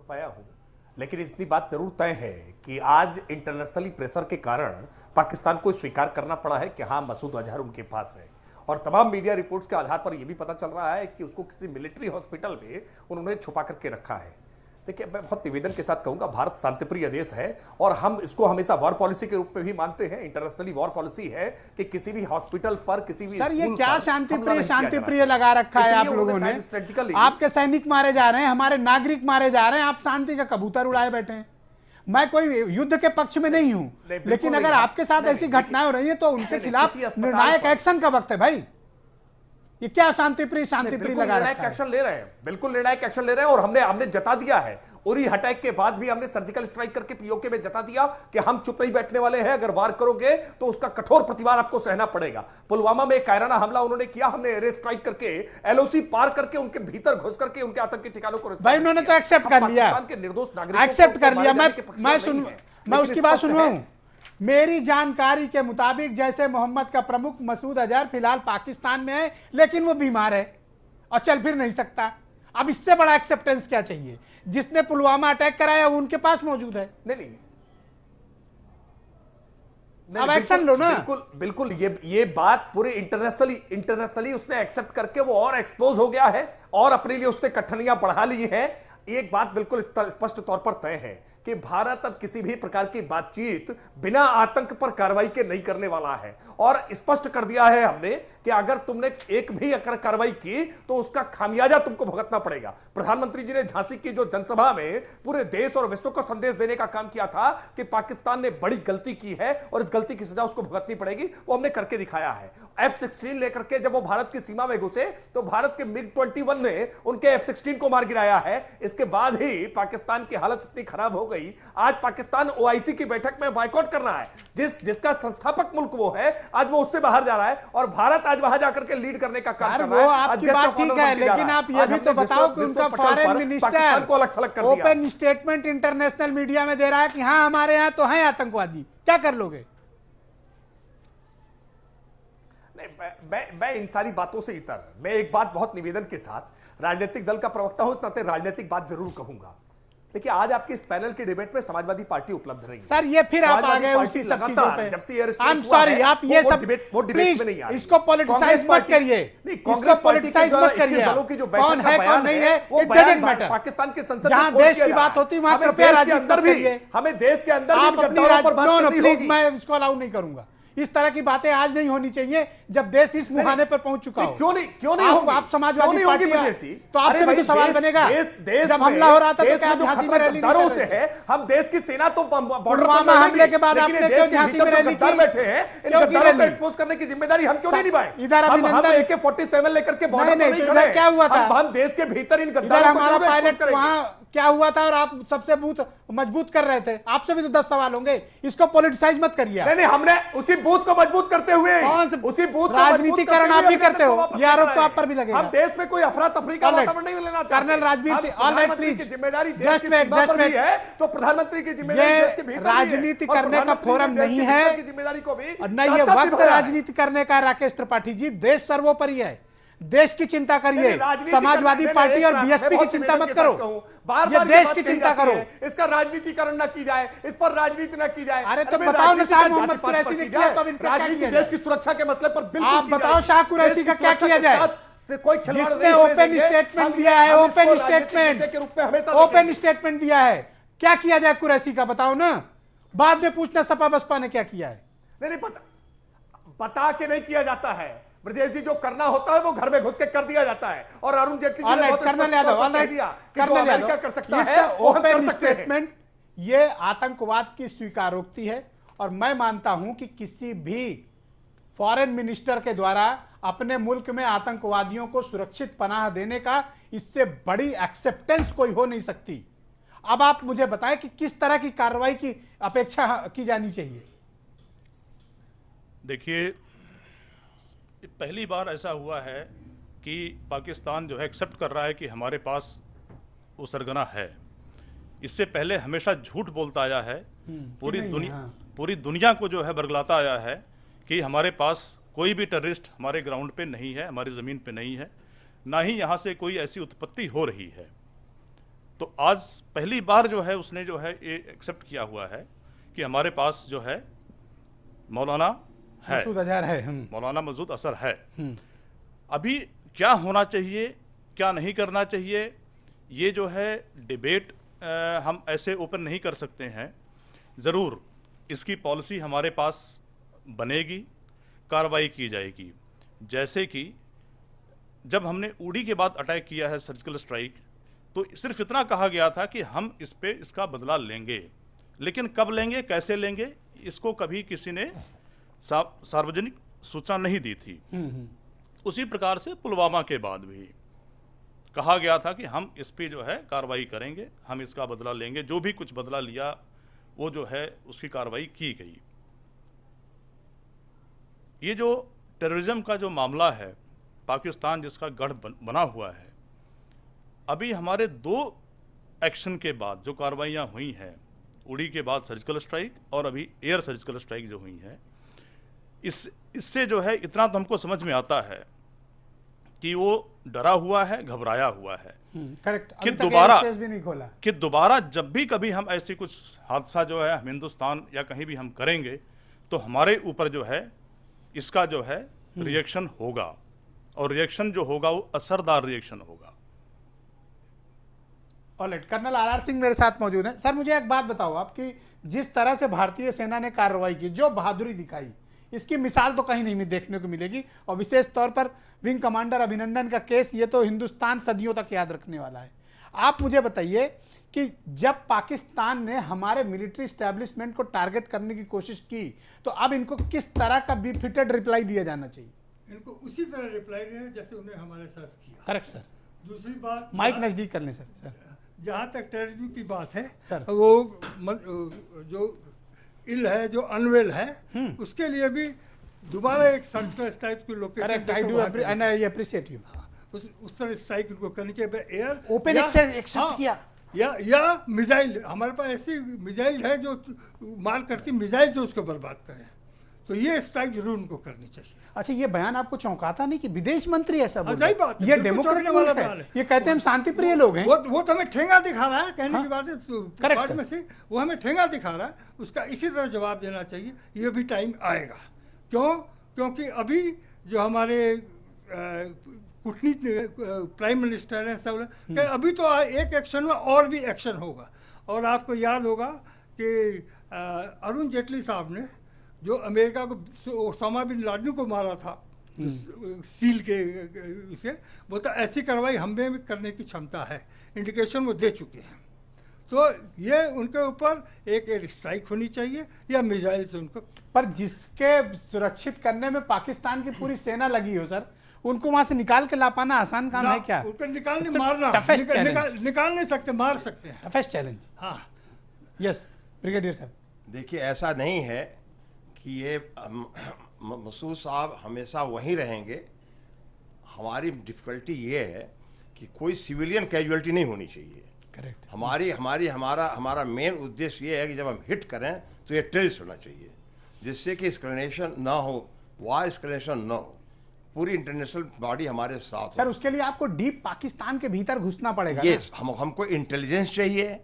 पाया हूं, लेकिन इतनी बात जरूर तय है कि आज इंटरनेशनली प्रेशर के कारण पाकिस्तान को स्वीकार करना पड़ा है कि हाँ मसूद अजहर उनके पास है। और तमाम मीडिया रिपोर्ट्स के आधार पर यह भी पता चल रहा है कि उसको किसी मिलिट्री हॉस्पिटल में उन्होंने छुपा करके रखा है। देखिए, मैं बहुत निवेदन के साथ कहूंगा, भारत शांतिप्रिय देश है और हम इसको हमेशा वॉर पॉलिसी के रूप में भी मानते हैं। इंटरनेशनली वॉर पॉलिसी है कि किसी भी हॉस्पिटल पर, किसी भी सर ये स्कूल क्या पर शांतिप्रिय लगा रखा है आप लोगों ने। आपके सैनिक मारे जा रहे हैं, हमारे नागरिक मारे जा रहे हैं, आप शांति का कबूतर उड़ाए बैठे हैं। मैं कोई युद्ध के पक्ष में नहीं हूं, लेकिन अगर आपके साथ ऐसी घटनाएं हो रही है तो उनके खिलाफ निर्णायक एक्शन का वक्त है भाई। ये क्या शांतिप्रिय लगा रखा है। एक्शन ले रहे हैं, बिल्कुल निर्णायक एक्शन ले रहे हैं। और हमने जता दिया है, उरी अटैक के बाद भी हमने सर्जिकल स्ट्राइक करके POK में जता दिया कि हम चुप नहीं बैठने वाले हैं। अगर वार करोगे तो उसका कठोर प्रतिवाद आपको सहना पड़ेगा। पुलवामा में कायराना हमला उन्होंने किया, हमने एयर स्ट्राइक करके LOC पार करके उनके भीतर घुस करके उनके आतंकी ठिकानों को भाई उन्होंने तो एक्सेप्ट कर लिया, के निर्दोष नागरिकों एक्सेप्ट कर लिया। मैं उसकी बात सुन सुनवाऊं। मेरी जानकारी के मुताबिक जैसे मोहम्मद का प्रमुख मसूद अजहर फिलहाल पाकिस्तान में है, लेकिन वो बीमार है और चल फिर नहीं सकता। अब इससे बड़ा एक्सेप्टेंस क्या चाहिए? जिसने पुलवामा अटैक कराया वो उनके पास मौजूद है। नहीं, अब एक्शन लो ना। बिल्कुल ये बात पूरे इंटरनेशनली उसने एक्सेप्ट करके वो और एक्सपोज हो गया है और अपने लिए उसने कठिनाइयां बढ़ा ली है। एक बात बिल्कुल स्पष्ट तौर पर तय है कि भारत अब किसी भी प्रकार की बातचीत बिना आतंक पर कार्रवाई के नहीं करने वाला है। और स्पष्ट कर दिया है हमने कि अगर तुमने एक भी अगर कार्रवाई की तो उसका खामियाजा तुमको भुगतना पड़ेगा। प्रधानमंत्री जी ने झांसी की जो जनसभा में पूरे देश और विश्व को संदेश देने का काम किया था कि पाकिस्तान ने बड़ी गलती की है और इस गलती की सजा उसको भुगतनी पड़ेगी, वो हमने करके दिखाया है। F-16 लेकर के जब वो भारत की सीमा में घुसे तो भारत के MiG-21 ने उनके F-16 को मार गिराया है। इसके बाद ही पाकिस्तान की हालत इतनी खराब हो गई, आज पाकिस्तान OIC की बैठक में बायकॉट कर रहा है। जिसका संस्थापक मुल्क वो है, आज वो उससे बाहर जा रहा है और भारत आज वहां जाकर के लीड करने का काम कर रहा है। वो आपकी बात ठीक है, लेकिन आप ये भी तो बताओ कि उनका foreign minister open statement international media में दे रहा है कि हाँ हमारे यहां तो हैं आतंकवादी, क्या कर लोगे? मैं इन सारी बातों से इतर, मैं एक बात बहुत निवेदन के साथ राजनीतिक दल का प्रवक्ता हूं, इस नाते राजनीतिक बात जरूर कहूंगा। देखिए आज आपके इस पैनल के डिबेट में समाजवादी पार्टी उपलब्ध रही है। सर ये फिर आप आ समाजवादी गए पार्टी उसी सब चीजों लगातार पे। जब से एयर आई स्ट्राइक एम हुआ सॉरी, है, आप ये वो सब डिबेट में प्लीज नहीं आ रही। इसको पॉलिटिसाइज मत करिए, नहीं, इसको कांग्रेस पार्टी के पॉलिटिसाइज जो मत 21 करिए। दलों की जो कौन बैठक का है बयान कौन नहीं है, वो इट बयान डजंट मैटर। पाकिस्तान के संसद जहां में कोट देश किया की जा बात रहा है। होती है वहां हमें कृपया देश के राजनीति अंदर मत भी करिए। हमें देश के अंदर आप भी अपनी गद्दारों पर बात करनी प्लीज होगी। मैं इसको अलाउ नहीं करूंगा। इस तरह की बातें आज नहीं होनी चाहिए जब देश इस मुहाने पर पहुंच चुका हो। क्यों नहीं आप होगी? समाजवादी क्यों नहीं होगी पार्टी विदेशी? तो आपसे अरे भी तो भाई, सवाल देश- बनेगा। देश जब में- हमला हो रहा था तो देश क्या में जो झांसी में खतरा रैली गद्दारों नहीं से कर रहे थे? है, हम देश की सेना तो बॉर्डर पर पुलवामा लड़ेगी, हमले के बाद लेकिन आपने ये क्यों देश के झांसी भीतर में जो रैली गद्दार की? बैठे हैं, इन क्यों की गद्दारों को रैली? एक्सपोज करने की जिम्मेदारी हम क्यों नहीं निभाएं? इधर हम अभिनंदन- AK-47 लेकर के बॉर्डर पर नहीं, नहीं तो इधर खड़े। क्या हुआ था? हम देश के भीतर इन इधर गद्दारों को हमारा जरूर expose पायलट करेंगे। वहां क्या हुआ था और आप सबसे बूथ मजबूत कर रहे थे। आपसे भी तो 10 सवाल होंगे। इसको पॉलिटिसाइज मत करिए। नहीं हमने उसी बूथ को मजबूत करते हुए कौन से- उसी बूथ को राजनीतिकरण आप भी करते हो, ये आरोप तो आप पर भी लगेगा। हम देश में कोई अफरा तफरी का वातावरण नहीं लेना चाहते। Colonel Rajveer Singh, all right please, की जिम्मेदारी देश जस्ट की वेट, सीमा जस्ट पर भी वेट। है, तो प्रधानमंत्री की जिम्मेदारी ये देश के भीतर भी है। राजनीति और करने का प्रधानमंत्री फोरम ने देश नहीं के है। भीतर की जिम्मेदारी को भी और न ये साथ-साथ वक्त निभाया है। राजनीति करने का। राकेश त्रिपाठी जी, देश सर्वोपरि है। देश की चिंता करिए, राजनीति समाजवादी करने- पार्टी और मैं बीएसपी की बहुत चिंता निवेदन मत के साथ करो। कहूं, बार-बार ये ये देश बात की कही चिंता जाती करो। है, इसका राजनीतिकरण न की जाए, इस पर राजनीति न की जाए। अरे तो भाई, बताओ ना, राजनीति शाह का मोहम्मद जाति-पात कुरैशी पर ने की किया जाए। तो अब इनका क्या राजनीति किया देश जाए? की सुरक्षा के मसले पर बिल्कुल आप की बताओ जाए। शाह कुरैशी देश का की क्या सुरक्षा किया के जाए? साथ से कोई खिलवाड़ जिसने नहीं होने ओपन देंगे। स्टेटमेंट हम- दिया है, हम ओपन इसको राजनीतिक स्टेटमेंट, मुद्दे के रूप में हमेशा ओपन देखेंगे। स्टेटमेंट दिया है। क्या किया जाए कुरैशी का, बताओ ना। बाद में पूछना सपा बसपा ने क्या किया है। नहीं बता के नहीं किया जाता है। ब्रजेश जी, जो करना होता है वो घर में घुस के कर दिया जाता है। और अरुण जेटली जी ने बहुत कर्नल स्पष्ट यादव, तौर पर कह दिया कि जो अमेरिका कर सकता है वो हम कर ओपन सकते हैं। स्टेटमेंट, ये आतंकवाद की स्वीकारोक्ति है। और मैं मानता हूं कि किसी भी फॉरेन मिनिस्टर के द्वारा अपने मुल्क में आतंकवादियों को सुरक्षित पनाह देने का इससे बड़ी एक्सेप्टेंस कोई हो नहीं सकती। अब आप मुझे बताएं कि किस तरह की कार्रवाई की अपेक्षा की जानी चाहिए। देखिए, पहली बार ऐसा हुआ है कि पाकिस्तान जो है एक्सेप्ट कर रहा है कि हमारे पास वो सरगना है। इससे पहले हमेशा झूठ बोलता आया है, पूरी दुनिया को जो है बरगलाता आया है कि हमारे पास कोई भी टेररिस्ट हमारे ग्राउंड पे नहीं है, हमारी ज़मीन पे नहीं है, ना ही यहाँ से कोई ऐसी उत्पत्ति हो रही है। तो आज पहली बार जो है उसने जो है ये एक्सेप्ट किया हुआ है कि हमारे पास जो है मौलाना है, मसूद अजहर है। मौलाना मसूद अजहर है। अभी क्या होना चाहिए, क्या नहीं करना चाहिए, ये जो है डिबेट हम ऐसे ओपन नहीं कर सकते हैं। ज़रूर इसकी पॉलिसी हमारे पास बनेगी, कार्रवाई की जाएगी। जैसे कि जब हमने उड़ी के बाद अटैक किया है, सर्जिकल स्ट्राइक, तो सिर्फ इतना कहा गया था कि हम इस पे इसका बदला लेंगे, लेकिन कब लेंगे, कैसे लेंगे, इसको कभी किसी ने सार्वजनिक सूचना नहीं दी थी। उसी प्रकार से पुलवामा के बाद भी कहा गया था कि हम इस पे जो है कार्रवाई करेंगे, हम इसका बदला लेंगे। जो भी कुछ बदला लिया वो जो है उसकी कार्रवाई की गई। ये जो टेररिज्म का जो मामला है, पाकिस्तान जिसका गढ़ बना हुआ है, अभी हमारे 2 एक्शन के बाद जो कार्रवाइयाँ हुई हैं, उड़ी के बाद सर्जिकल स्ट्राइक और अभी एयर सर्जिकल स्ट्राइक जो हुई है, इससे जो है इतना तो हमको समझ में आता है कि वो डरा हुआ है, घबराया हुआ है। करेक्ट। कि दोबारा जब भी कभी हम ऐसी कुछ हादसा जो है हम हिंदुस्तान या कहीं भी हम करेंगे, तो हमारे ऊपर जो है इसका जो है रिएक्शन होगा, और रिएक्शन जो होगा वो असरदार रिएक्शन होगा। ऑलराइट, कर्नल आर सिंह मेरे साथ मौजूद हैं। सर, मुझे एक बात बताओ, आपकी जिस तरह से भारतीय सेना ने कार्रवाई की, जो बहादुरी दिखाई, इसकी मिसाल तो कहीं नहीं देखने को मिलेगी। और विशेष तौर पर विंग कमांडर अभिनंदन का केस, ये तो हिंदुस्तान सदियों तक याद रखने वाला है। आप मुझे बताइए कि जब पाकिस्तान ने हमारे मिलिट्री एस्टेब्लिशमेंट को टारगेट करने की कोशिश की, तो अब इनको किस तरह का बिफिटेड रिप्लाई दिया जाना चाहिए? इनको उसी तरह रिप्लाई देना जैसे उन्हें हमारे साथ किया। Correct sir. दूसरी बात, माइक नजदीक कर लें सर। जहाँ तक टेररिज्म की बात है सर, वो जो इल है, जो अनवेल है, उसके लिए भी दोबारा एक सर्जिकल स्ट्राइक की location, correct, I do and I appreciate you. उस तरह स्ट्राइक इनको करनी चाहिए, एयर ओपन एक्सेप्ट किया, या मिसाइल। हमारे पास ऐसी मिसाइल है जो मार करती मिसाइल से उसको बर्बाद करें। तो ये स्ट्राइक जरूर उनको करनी चाहिए। अच्छा, ये बयान आपको चौंकाता नहीं कि विदेश मंत्री ऐसा बोल हाँ, रहे सही बात हैं? है, ये बिल्कुल डेमोक्रेट चौंकने वाला मुल्क बयान है, है। ये कहते हैं हम शांति प्रिय लोग हैं। वो तो हमें ठेंगा दिखा रहा है, कहने की बात है Correct, बाद sir. में से वो हमें ठेंगा दिखा रहा है, उसका इसी तरह जवाब देना चाहिए। ये भी टाइम आएगा। क्योंकि अभी जो हमारे कूटनीति प्राइम मिनिस्टर हैं सब कि अभी तो एक एक्शन में और भी एक्शन होगा। और आपको याद होगा कि अरुण जेटली साहब ने जो अमेरिका को ओसामा बिन लादेन को मारा था सील के उसे, वो तो ऐसी कार्रवाई हमें भी करने की क्षमता है, इंडिकेशन वो दे चुके हैं। तो ये उनके ऊपर एक एयर स्ट्राइक होनी चाहिए या मिसाइल से उनको। पर जिसके सुरक्षित करने में पाकिस्तान की पूरी सेना लगी हो सर, उनको वहां से निकाल के ला पाना आसान काम है क्या? उनको निकालने It's a मारना toughest challenge. निकाल नहीं सकते, मार सकते हैं। Toughest challenge. हाँ, यस ब्रिगेडियर साहब। देखिए, ऐसा नहीं है कि ये मसूद साहब हमेशा वहीं रहेंगे। हमारी डिफ़िकल्टी ये है कि कोई सिविलियन कैजुअलिटी नहीं होनी चाहिए। करेक्ट। हमारा मेन उद्देश्य ये है कि जब हम हिट करें तो ये टेररिस्ट होना चाहिए, जिससे कि एस्केलेशन ना हो, वार एस्केलेशन ना हो, पूरी इंटरनेशनल बॉडी हमारे साथ सर हो। उसके लिए आपको डीप पाकिस्तान के भीतर घुसना पड़ेगा ये ना? हमको इंटेलिजेंस चाहिए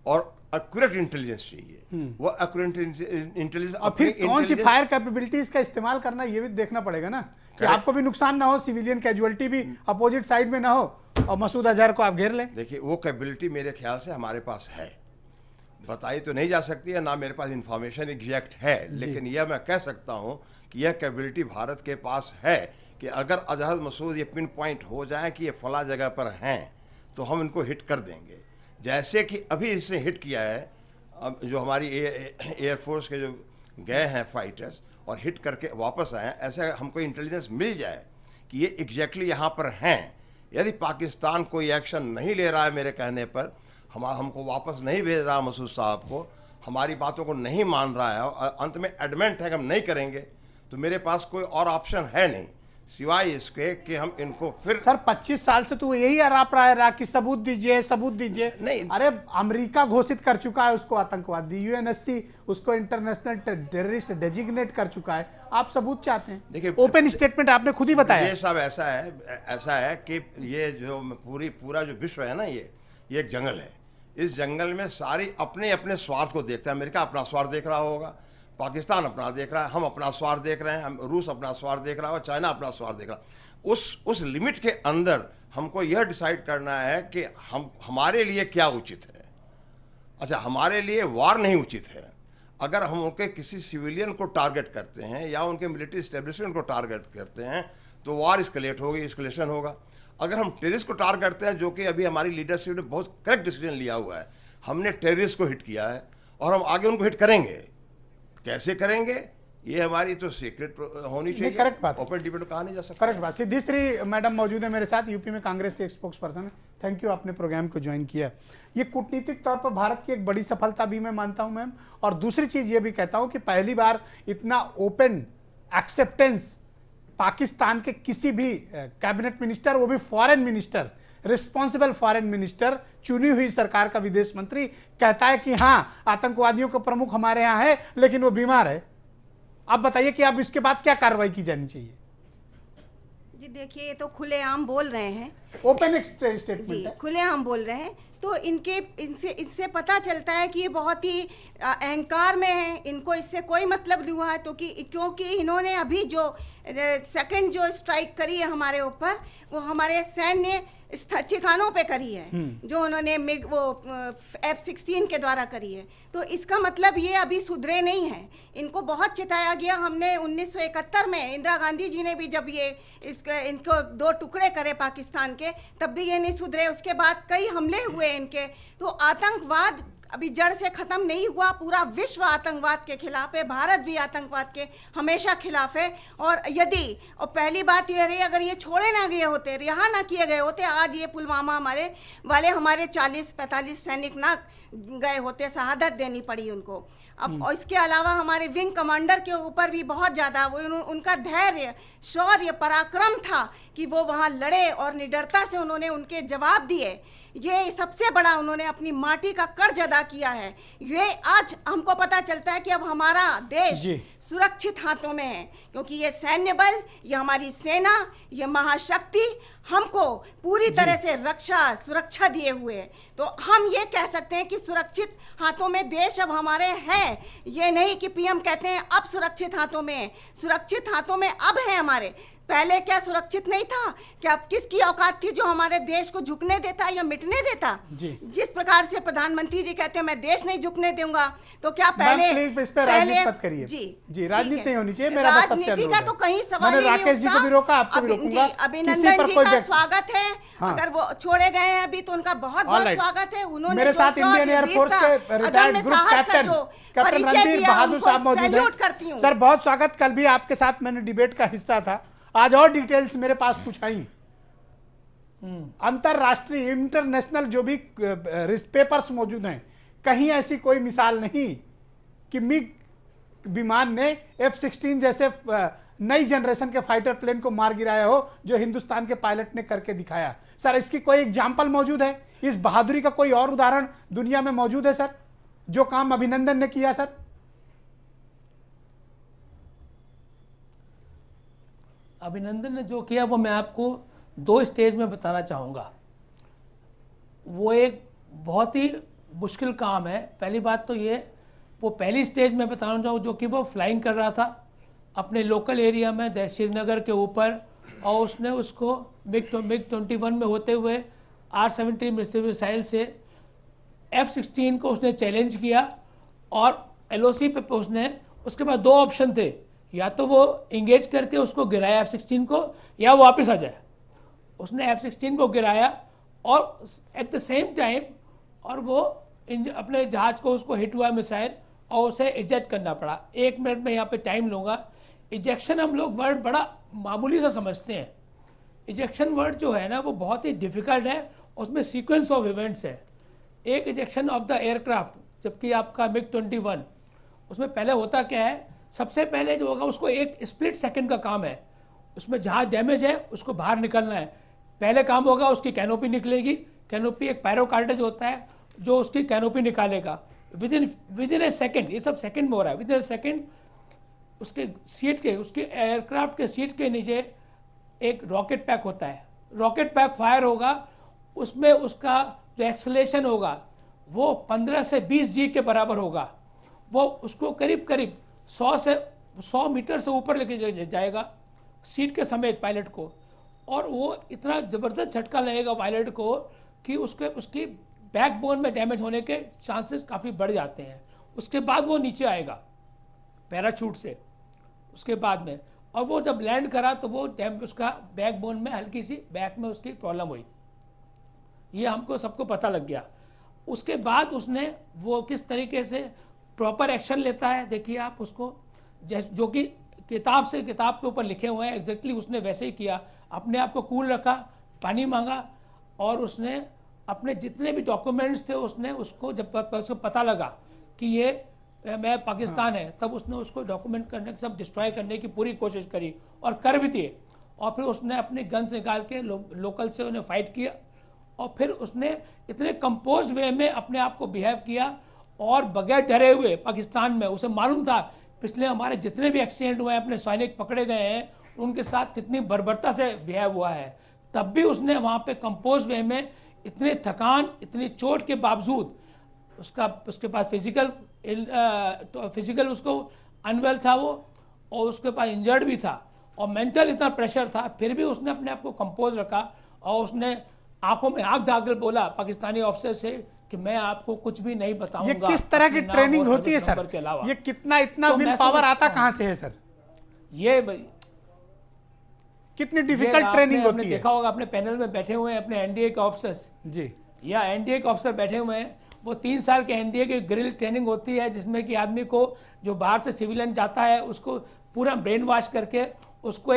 और एक्यूरेट इंटेलिजेंस चाहिए। वो एक्यूरेट इंटेलिजेंस और फिर कौन सी फायर कैपेबिलिटीज का इस्तेमाल करना, ये भी देखना पड़ेगा ना कि आपको भी नुकसान ना हो, सिविलियन कैजुअलिटी भी अपोजिट साइड में ना हो और मसूद अजहर को आप घेर लें। देखिए, वो कैपेबिलिटी मेरे ख्याल से हमारे पास है, बताई तो नहीं जा सकती है, ना मेरे पास इंफॉर्मेशन एग्जैक्ट है, लेकिन यह मैं कह सकता हूं कि यह कैपेबिलिटी भारत के पास है कि अगर अजहर मसूद ये पिन पॉइंट हो जाए कि ये फला जगह पर हैं, तो हम इनको हिट कर देंगे। जैसे कि अभी इसने हिट किया है, अब जो हमारी एयरफोर्स के जो गए हैं फाइटर्स और हिट करके वापस आए हैं, ऐसे हमको इंटेलिजेंस मिल जाए कि ये एग्जैक्टली यहाँ पर हैं। यदि पाकिस्तान कोई एक्शन नहीं ले रहा है मेरे कहने पर, हमको वापस नहीं भेज रहा मसूद साहब को, हमारी बातों को नहीं मान रहा है और अंत में एडमेंट है कि हम नहीं करेंगे, तो मेरे पास कोई और ऑप्शन है नहीं सिवाय इसके कि हम इनको फिर। सर 25 साल से तो यही आरोप रहा कि सबूत दीजिए, सबूत दीजिए। नहीं, अरे अमेरिका घोषित कर चुका है उसको आतंकवादी, यूएनएससी उसको इंटरनेशनल टेररिस्ट डेजिग्नेट कर चुका है, आप सबूत चाहते हैं? देखिए, ओपन स्टेटमेंट आपने खुद ही बताया। ये सब ऐसा है कि ये जो पूरा जो विश्व है ना, ये एक जंगल है। इस जंगल में सारी अपने अपने स्वार्थ को देखते हैं। अमेरिका अपना स्वार्थ देख रहा होगा, पाकिस्तान अपना देख रहा है, हम अपना स्वार्थ देख रहे हैं, हम रूस अपना स्वार्थ देख रहा है, चाइना अपना स्वार्थ देख रहा है। उस लिमिट के अंदर हमको यह डिसाइड करना है कि हमारे लिए क्या उचित है। अच्छा, हमारे लिए वार नहीं उचित है। अगर हम उनके किसी सिविलियन को टारगेट करते हैं या उनके मिलिट्री एस्टेब्लिशमेंट को टारगेट करते हैं तो वार एस्केलेशन होगा। अगर हम टेररिस्ट को टारगेट करते हैं, जो कि अभी हमारी लीडरशिप ने बहुत करेक्ट डिसीजन लिया हुआ है, हमने टेररिस्ट को हिट किया है और हम आगे उनको हिट करेंगे। कैसे करेंगे ये हमारी तो सीक्रेट होनी चाहिए। करेक्ट बात, ओपन डिबेट कहा नहीं जा सकता। करेक्ट बात। सिद्धिश्री मैडम मौजूद है मेरे साथ, यूपी में कांग्रेस के स्पोक्स पर्सन है। थैंक यू, आपने प्रोग्राम को ज्वाइन किया। ये कूटनीतिक तौर पर भारत की एक बड़ी सफलता भी मैं मानता हूं मैम, और दूसरी चीज ये भी कहता हूं कि पहली बार इतना ओपन एक्सेप्टेंस पाकिस्तान के किसी भी कैबिनेट मिनिस्टर, वो भी foreign minister, responsible foreign minister, चुनी हुई सरकार का विदेश मंत्री कहता है कि हाँ आतंकवादियों का प्रमुख हमारे यहाँ है लेकिन वो बीमार है। आप बताइए कि अब इसके बाद क्या कार्रवाई की जानी चाहिए? जी देखिए, ये तो खुलेआम बोल रहे हैं, ओपन जी स्टेटमेंट है। खुलेआम बोल रहे हैं, तो इससे पता चलता है कि ये बहुत ही अहंकार में है, इनको इससे कोई मतलब नहीं हुआ है। तो क्योंकि इन्होंने अभी जो सेकंड जो स्ट्राइक करी है हमारे ऊपर, वो हमारे सैन्य ठिकानों पे करी है, जो उन्होंने वो F-16 के द्वारा करी है। तो इसका मतलब ये अभी सुधरे नहीं हैं। इनको बहुत चिताया गया। हमने 1971 में इंदिरा गांधी जी ने भी जब ये इनको 2 टुकड़े करे पाकिस्तान के, तब भी ये नहीं सुधरे। उसके बाद कई हमले हुए इनके। तो आतंकवाद अभी जड़ से खत्म नहीं हुआ। पूरा विश्व आतंकवाद के खिलाफ है, भारत भी आतंकवाद के हमेशा खिलाफ है। और पहली बात यह रही, अगर ये छोड़े ना गए होते, रिहा ना किए गए होते, आज ये पुलवामा हमारे 40-45 सैनिक ना गए होते, शहादत देनी पड़ी उनको। अब और इसके अलावा हमारे विंग कमांडर के ऊपर भी बहुत ज़्यादा उनका धैर्य, शौर्य, पराक्रम था कि वो वहाँ लड़े और निडरता से उन्होंने उनके जवाब दिए। ये सबसे बड़ा उन्होंने अपनी माटी का कर्ज अदा किया है। ये आज हमको पता चलता है कि अब हमारा देश जी। सुरक्षित हाथों में है, क्योंकि ये सैन्य बल, ये हमारी सेना, ये महाशक्ति हमको पूरी तरह से सुरक्षा दिए हुए है। तो हम ये कह सकते हैं कि सुरक्षित हाथों में देश अब हमारे है। ये नहीं कि पीएम कहते हैं अब सुरक्षित हाथों में है, सुरक्षित हाथों में अब है हमारे। पहले क्या सुरक्षित नहीं था? क्या किसकी औकात थी जो हमारे देश को झुकने देता या मिटने देता? जिस प्रकार से प्रधानमंत्री जी कहते हैं मैं देश नहीं झुकने दूंगा, तो क्या पहले प्लीज इस पे राजनीति मत करिए। जी राजनीति नहीं होनी चाहिए, मेरा बस सबसे राजनीति का तो कहीं सवाल ही नहीं उठता। राकेश जी को भी रोका, आपको भी रोकूंगा। अभिनंदन जी का स्वागत है। अगर वो छोड़े गए हैं अभी तो उनका बहुत बहुत स्वागत है। उन्होंने मेरे साथ इंडियन एयरफोर्स के रिटायर्ड ग्रुप कैप्टन रणधीर बहादुर साहब मौजूद हैं। सर बहुत स्वागत। कल भी आपके साथ मैंने डिबेट का हिस्सा था, आज और डिटेल्स मेरे पास कुछ आई। अंतरराष्ट्रीय इंटरनेशनल जो भी पेपर्स मौजूद हैं, कहीं ऐसी कोई मिसाल नहीं कि मिग विमान ने F-16 जैसे नई जनरेशन के फाइटर प्लेन को मार गिराया हो, जो हिंदुस्तान के पायलट ने करके दिखाया। सर इसकी कोई एग्जाम्पल मौजूद है? इस बहादुरी का कोई और उदाहरण दुनिया में मौजूद है सर, जो काम अभिनंदन ने किया? सर अभिनंदन ने जो किया वो मैं आपको 2 स्टेज में बताना चाहूँगा। वो एक बहुत ही मुश्किल काम है। पहली बात तो ये, वो पहली स्टेज में बताना चाहूँ जो कि वो फ्लाइंग कर रहा था अपने लोकल एरिया में श्रीनगर के ऊपर, और उसने उसको मिग 21 में होते हुए R-70 मिसाइल से F-16 को उसने चैलेंज किया, और LOC पे उसने, उसके बाद 2 ऑप्शन थे, या तो वो इंगेज करके उसको गिराया F-16 को, या वो वापस आ जाए। उसने F-16 को गिराया और एट द सेम टाइम और वो अपने जहाज को उसको हिट हुआ मिसाइल और उसे इजेक्ट करना पड़ा। 1 मिनट में यहाँ पे टाइम लूँगा। इजेक्शन हम लोग वर्ड बड़ा मामूली सा समझते हैं। इजेक्शन वर्ड जो है ना वो बहुत ही डिफिकल्ट है, उसमें सीक्वेंस ऑफ इवेंट्स है। एक इजेक्शन ऑफ द एयरक्राफ्ट, जबकि आपका मिग 21 उसमें पहले होता क्या है, सबसे पहले जो होगा उसको एक स्प्लिट सेकंड का काम है। उसमें जहाज डैमेज है, उसको बाहर निकलना है। पहले काम होगा उसकी कैनोपी निकलेगी। कैनोपी एक पैरो कार्टेज होता है जो उसकी कैनोपी निकालेगा विद इन ए सेकेंड। ये सब सेकंड में हो रहा है। विद इन ए सेकेंड उसके सीट के, उसके एयरक्राफ्ट के सीट के नीचे एक रॉकेट पैक होता है। रॉकेट पैक फायर होगा, उसमें उसका जो एक्सेलेरेशन होगा वो 15 से 20 G के बराबर होगा। वो उसको करीब करीब 100 मीटर से ऊपर लेके जाएगा सीट के समेत पायलट को, और वो इतना ज़बरदस्त झटका लगेगा पायलट को कि उसकी बैकबोन में डैमेज होने के चांसेस काफ़ी बढ़ जाते हैं। उसके बाद वो नीचे आएगा पैराशूट से उसके बाद में, और वो जब लैंड करा तो वो उसका बैकबोन में हल्की सी बैक में उसकी प्रॉब्लम हुई। ये हमको सबको पता लग गया। उसके बाद उसने वो किस तरीके से प्रॉपर एक्शन लेता है, देखिए आप उसको, जो कि किताब के ऊपर लिखे हुए हैं, एग्जैक्टली उसने वैसे ही किया। अपने आप को कूल रखा, पानी मांगा, और उसने अपने जितने भी डॉक्यूमेंट्स थे उसने उसको, जब उसको पता लगा कि ये मैं पाकिस्तान है, तब उसने उसको डॉक्यूमेंट करने सब डिस्ट्रॉय करने की पूरी कोशिश करी और कर भी दिए। और फिर उसने अपने गन्स निकाल के लोकल से उन्हें फाइट किया, और फिर उसने इतने कंपोज्ड वे में अपने आप को बिहेव किया, और बगैर डरे हुए पाकिस्तान में, उसे मालूम था पिछले हमारे जितने भी एक्सीडेंट हुए हैं, अपने सैनिक पकड़े गए हैं, उनके साथ कितनी बर्बरता से बिहेव हुआ है, तब भी उसने वहाँ पे कंपोज वे में इतनी थकान, इतनी चोट के बावजूद उसके पास फिजिकल उसको अनवेल था वो, और उसके पास इंजर्ड भी था, और मेंटल इतना प्रेशर था, फिर भी उसने अपने आप को कंपोज रखा, और उसने आंखों में आंख डालकर बोला पाकिस्तानी ऑफिसर से कि मैं आपको कुछ भी नहीं बताऊंगा। ये किस तरह की ट्रेनिंग होती है सर? ये कितना इतना विल पावर आता कहां से है सर? ये कितनी डिफिकल्ट ट्रेनिंग होती है? देखा होगा अपने पैनल में बैठे हुए हैं अपने एनडीए के ऑफिसर्स जी, या एनडीए के ऑफिसर बैठे हुए हैं। वो 3 साल के एनडीए की ग्रिल ट्रेनिंग होती है, जिसमें कि आदमी को जो बाहर से सिविलियन जाता है उसको पूरा ब्रेन वॉश करके उसको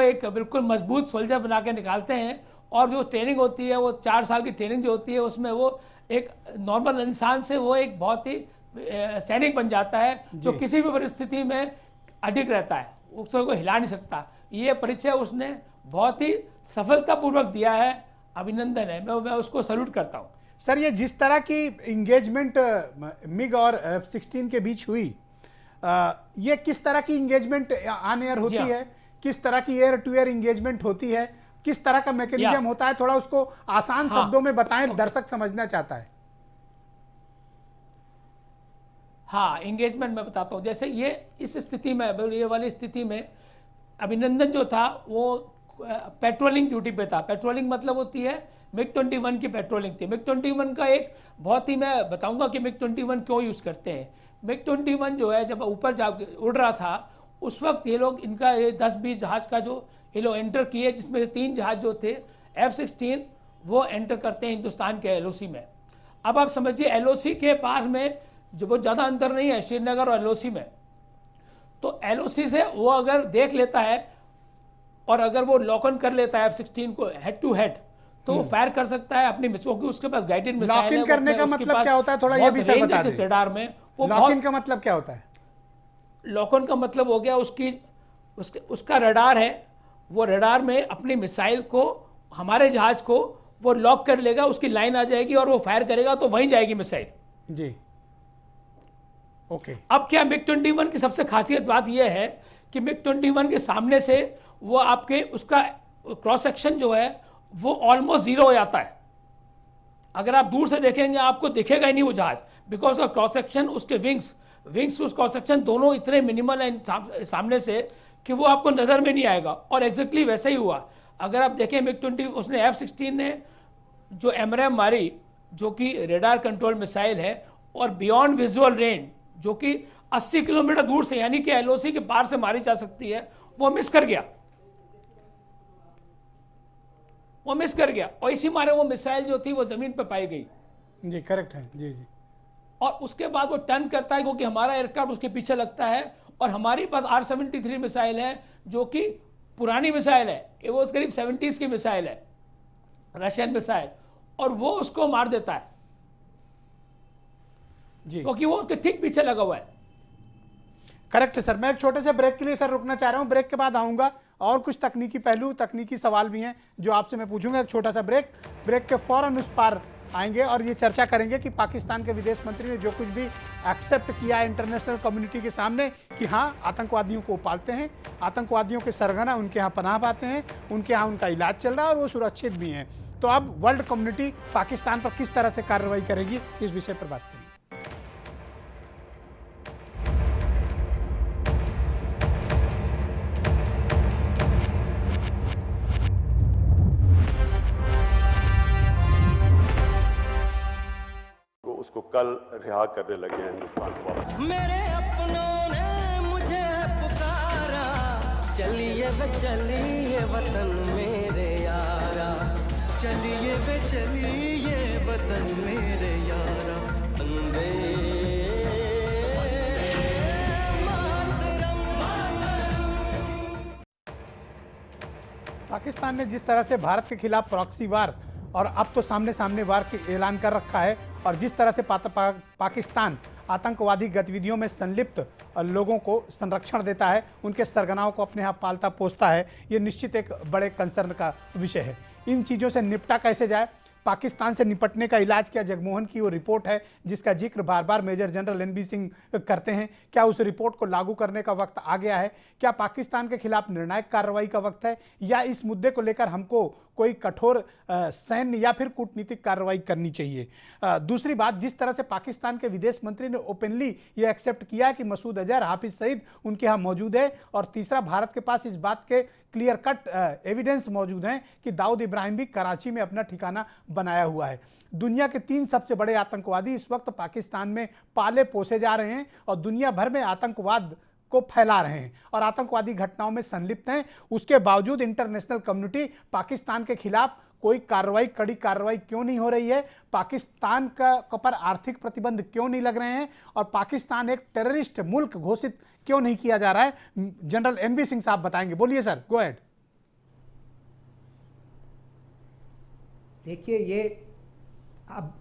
एक बिल्कुल मजबूत सोल्जर बना के निकालते हैं। और जो ट्रेनिंग होती है वो 4 साल की ट्रेनिंग जो होती है, उसमें वो एक नॉर्मल इंसान से वो एक बहुत ही सैनिक बन जाता है, जो किसी भी परिस्थिति में अडिग रहता है, उसको कोई हिला नहीं सकता। ये परिचय उसने बहुत ही सफलतापूर्वक दिया है अभिनंदन है, मैं उसको सल्यूट करता हूँ। सर, ये जिस तरह की इंगेजमेंट मिग और F-16 के बीच हुई, ये किस तरह की इंगेजमेंट ऑन एयर होती है, किस तरह की एयर टू एयर इंगेजमेंट होती है, किस तरह का मैकेनिज्म होता है, थोड़ा उसको आसान शब्दों में बताएं, दर्शक समझना चाहता है। हाँ, एंगेजमेंट मैं बताता हूँ। जैसे ये इस स्थिति में, ये वाली स्थिति में अभिनंदन जो था वो पेट्रोलिंग ड्यूटी पे था। पेट्रोलिंग मतलब होती है MiG-21 की पेट्रोलिंग थी। MiG-21 का एक बहुत ही, मैं बताऊंगा कि MiG-21 क्यों यूज़ करते हैं। MiG-21 जो है जब ऊपर जा उड़ रहा था उस वक्त ये लोग, इनका ये 10-20 जहाज़ का जो ये लोग एंटर किए, जिसमें से 3 जहाज़ जो थे F-16 वो एंटर करते हैं हिंदुस्तान के LOC में। अब आप समझिए LOC के पास में जो बहुत ज़्यादा अंतर नहीं है श्रीनगर और LOC में, तो LOC से वो अगर देख लेता है और अगर वो लॉक ऑन कर लेता है F-16 को हेड टू हेड, तो वो फायर कर सकता है अपनी मिसाइल, क्योंकि उसके पास गाइडेड मिसाइल है। लॉक इन करने का मतलब क्या होता है, थोड़ा ये भी सर बता दें। रडार में वो लॉक इन का मतलब क्या होता है? लॉक ऑन का मतलब हो गया उसका रडार है, वो रडार में अपनी मिसाइल को, हमारे जहाज को वो लॉक कर लेगा, उसकी लाइन आ जाएगी और वो फायर करेगा तो वहीं जाएगी मिसाइल जी। ओके। अब क्या MiG-21 की सबसे खासियत बात यह है कि MiG-21 के सामने से वो आपके उसका क्रॉस सेक्शन जो है वो ऑलमोस्ट जीरो हो जाता है। अगर आप दूर से देखेंगे आपको दिखेगा ही नहीं वो जहाज, बिकॉज ऑफ क्रॉस सेक्शन, उसके विंग्स उस क्रॉस सेक्शन दोनों इतने मिनिमल हैं सामने से कि वो आपको नजर में नहीं आएगा। और एग्जैक्टली वैसा ही हुआ। अगर आप देखें MiG-20 उसने F-16 ने जो MRAM मारी, जो कि रेडार कंट्रोल मिसाइल है, और बियॉन्ड विजुअल रेंज जो कि 80 किलोमीटर दूर से, यानी कि LOC के पार से मारी जा सकती है, वो मिस कर गया। और इसी मारे वो मिसाइल जो थी वो जमीन पर पाई गई। जी करेक्ट है, जी जी। और उसके बाद वो टर्न करता है, क्योंकि हमारा एयरक्राफ्ट उसके पीछे लगता है, और हमारे पास R-73 मिसाइल है जो कि पुरानी मिसाइल है, वो करीब 70s की मिसाइल है, रशियन मिसाइल, और वो उसको मार देता है जी, क्योंकि वो उसके ठीक पीछे लगा हुआ है। करेक्ट है सर। मैं एक छोटे से ब्रेक के लिए सर रुकना चाह रहा हूं, ब्रेक के बाद आऊंगा और कुछ तकनीकी पहलू, तकनीकी सवाल भी हैं जो आपसे मैं पूछूंगा। एक छोटा सा ब्रेक के फौरन उस पार आएंगे और ये चर्चा करेंगे कि पाकिस्तान के विदेश मंत्री ने जो कुछ भी एक्सेप्ट किया इंटरनेशनल कम्युनिटी के सामने कि हाँ आतंकवादियों को पालते हैं, आतंकवादियों के सरगना उनके यहाँ पनाह पाते हैं, उनके यहाँ उनका इलाज चल रहा है और वो सुरक्षित भी हैं, तो अब वर्ल्ड कम्युनिटी पाकिस्तान पर किस तरह से कार्रवाई करेगी, इस विषय पर बात करेंगे। उसको कल रिहा करने लगे हैं हिंदुस्तान को। मेरे अपनों ने मुझे पुकारा, चलिए वे चलिए वतन मेरे यारा, चलिए वे चलिए वतन मेरे यारा, वंदे मातरम। पाकिस्तान ने जिस तरह से भारत के खिलाफ प्रॉक्सी वार और अब तो सामने सामने वार के ऐलान कर रखा है, और जिस तरह से पाकिस्तान आतंकवादी गतिविधियों में संलिप्त लोगों को संरक्षण देता है, उनके सरगनाओं को अपने यहाँ पालता पोसता है, ये निश्चित एक बड़े कंसर्न का विषय है। इन चीज़ों से निपटा कैसे जाए, पाकिस्तान से निपटने का इलाज क्या, जगमोहन की वो रिपोर्ट है जिसका जिक्र बार बार मेजर जनरल NB सिंह करते हैं, क्या उस रिपोर्ट को लागू करने का वक्त आ गया है, क्या पाकिस्तान के खिलाफ निर्णायक कार्रवाई का वक्त है, या इस मुद्दे को लेकर हमको कोई कठोर सैन्य या फिर कूटनीतिक कार्रवाई करनी चाहिए। दूसरी बात, जिस तरह से पाकिस्तान के विदेश मंत्री ने ओपनली ये एक्सेप्ट किया कि मसूद अजहर, हाफिज सईद उनके यहाँ मौजूद है, और तीसरा भारत के पास इस बात के क्लियर कट एविडेंस मौजूद हैं कि दाऊद इब्राहिम भी कराची में अपना ठिकाना बनाया हुआ है। दुनिया के 3 सबसे बड़े आतंकवादी इस वक्त पाकिस्तान में पाले पोसे जा रहे हैं और दुनिया भर में आतंकवाद को फैला रहे हैं और आतंकवादी घटनाओं में संलिप्त हैं। उसके बावजूद इंटरनेशनल कम्युनिटी पाकिस्तान के खिलाफ कोई कार्रवाई, कड़ी कार्रवाई क्यों नहीं हो रही है, पाकिस्तान का पर आर्थिक प्रतिबंध क्यों नहीं लग रहे हैं, और पाकिस्तान एक टेररिस्ट मुल्क घोषित क्यों नहीं किया जा रहा है, जनरल NB सिंह साहब बताएंगे। बोलिए सर, गो अहेड। देखिए, ये अब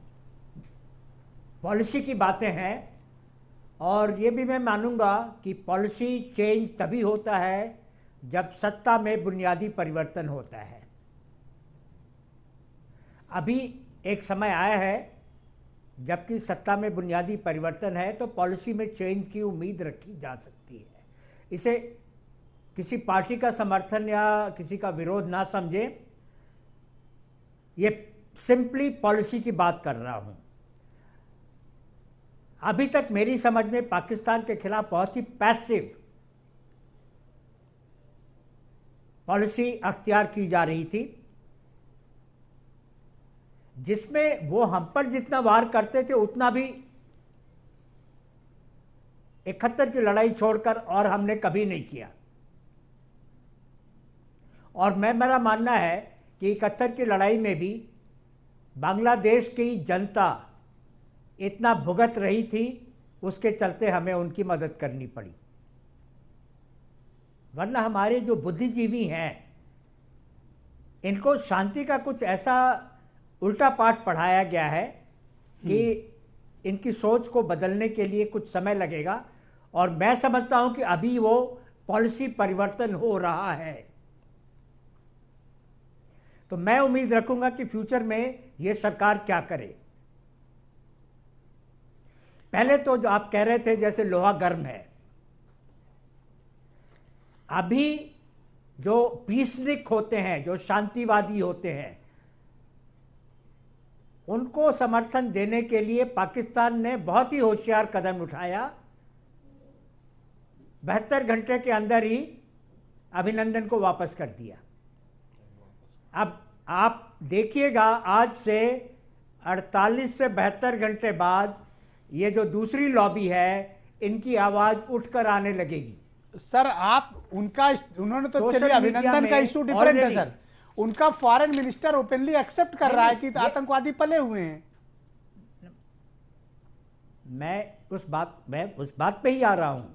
पॉलिसी की बातें हैं, और ये भी मैं मानूंगा कि पॉलिसी चेंज तभी होता है जब सत्ता में बुनियादी परिवर्तन होता है। अभी एक समय आया है जबकि सत्ता में बुनियादी परिवर्तन है तो पॉलिसी में चेंज की उम्मीद रखी जा सकती है। इसे किसी पार्टी का समर्थन या किसी का विरोध ना समझे, ये सिंपली पॉलिसी की बात कर रहा हूं। अभी तक मेरी समझ में पाकिस्तान के खिलाफ बहुत ही पैसिव पॉलिसी अख्तियार की जा रही थी, जिसमें वो हम पर जितना वार करते थे उतना भी 71 की लड़ाई छोड़कर और हमने कभी नहीं किया। और मेरा मानना है कि 71 की लड़ाई में भी बांग्लादेश की जनता इतना भुगत रही थी, उसके चलते हमें उनकी मदद करनी पड़ी। वरना हमारे जो बुद्धिजीवी हैं इनको शांति का कुछ ऐसा उल्टा पाठ पढ़ाया गया है कि इनकी सोच को बदलने के लिए कुछ समय लगेगा, और मैं समझता हूं कि अभी वो पॉलिसी परिवर्तन हो रहा है। तो मैं उम्मीद रखूंगा कि फ्यूचर में ये सरकार क्या करे। पहले तो जो आप कह रहे थे जैसे लोहा गर्म है, अभी जो पीसनिक होते हैं, जो शांतिवादी होते हैं, उनको समर्थन देने के लिए पाकिस्तान ने बहुत ही होशियार कदम उठाया। 72 घंटे के अंदर ही अभिनंदन को वापस कर दिया। अब आप देखिएगा, आज से 48 से 72 घंटे बाद ये जो दूसरी लॉबी है, इनकी आवाज उठकर आने लगेगी। सर उन्होंने तो सोशल चलिए अभिनंदन मीडिया का में इशू डिफरेंट है already- सर। उनका फॉरेन मिनिस्टर ओपनली एक्सेप्ट कर रहा है कि आतंकवादी पले हुए हैं। मैं उस बात पे ही आ रहा हूं।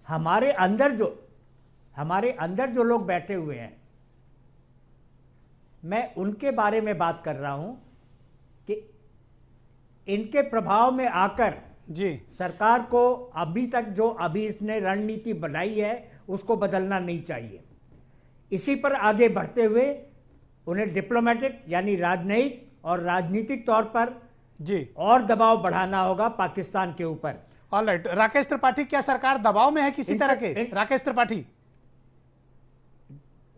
हमारे अंदर जो लोग बैठे हुए हैं, मैं उनके बारे में बात कर रहा हूं कि इनके प्रभाव में आकर जी सरकार को अभी इसने रणनीति बनाई है उसको बदलना नहीं चाहिए। इसी पर आगे बढ़ते हुए उन्हें डिप्लोमेटिक यानी राजनयिक और राजनीतिक तौर पर जी और दबाव बढ़ाना होगा पाकिस्तान के ऊपर। ऑलराइट, राकेश त्रिपाठी, क्या सरकार दबाव में है किसी तरह के? राकेश त्रिपाठी,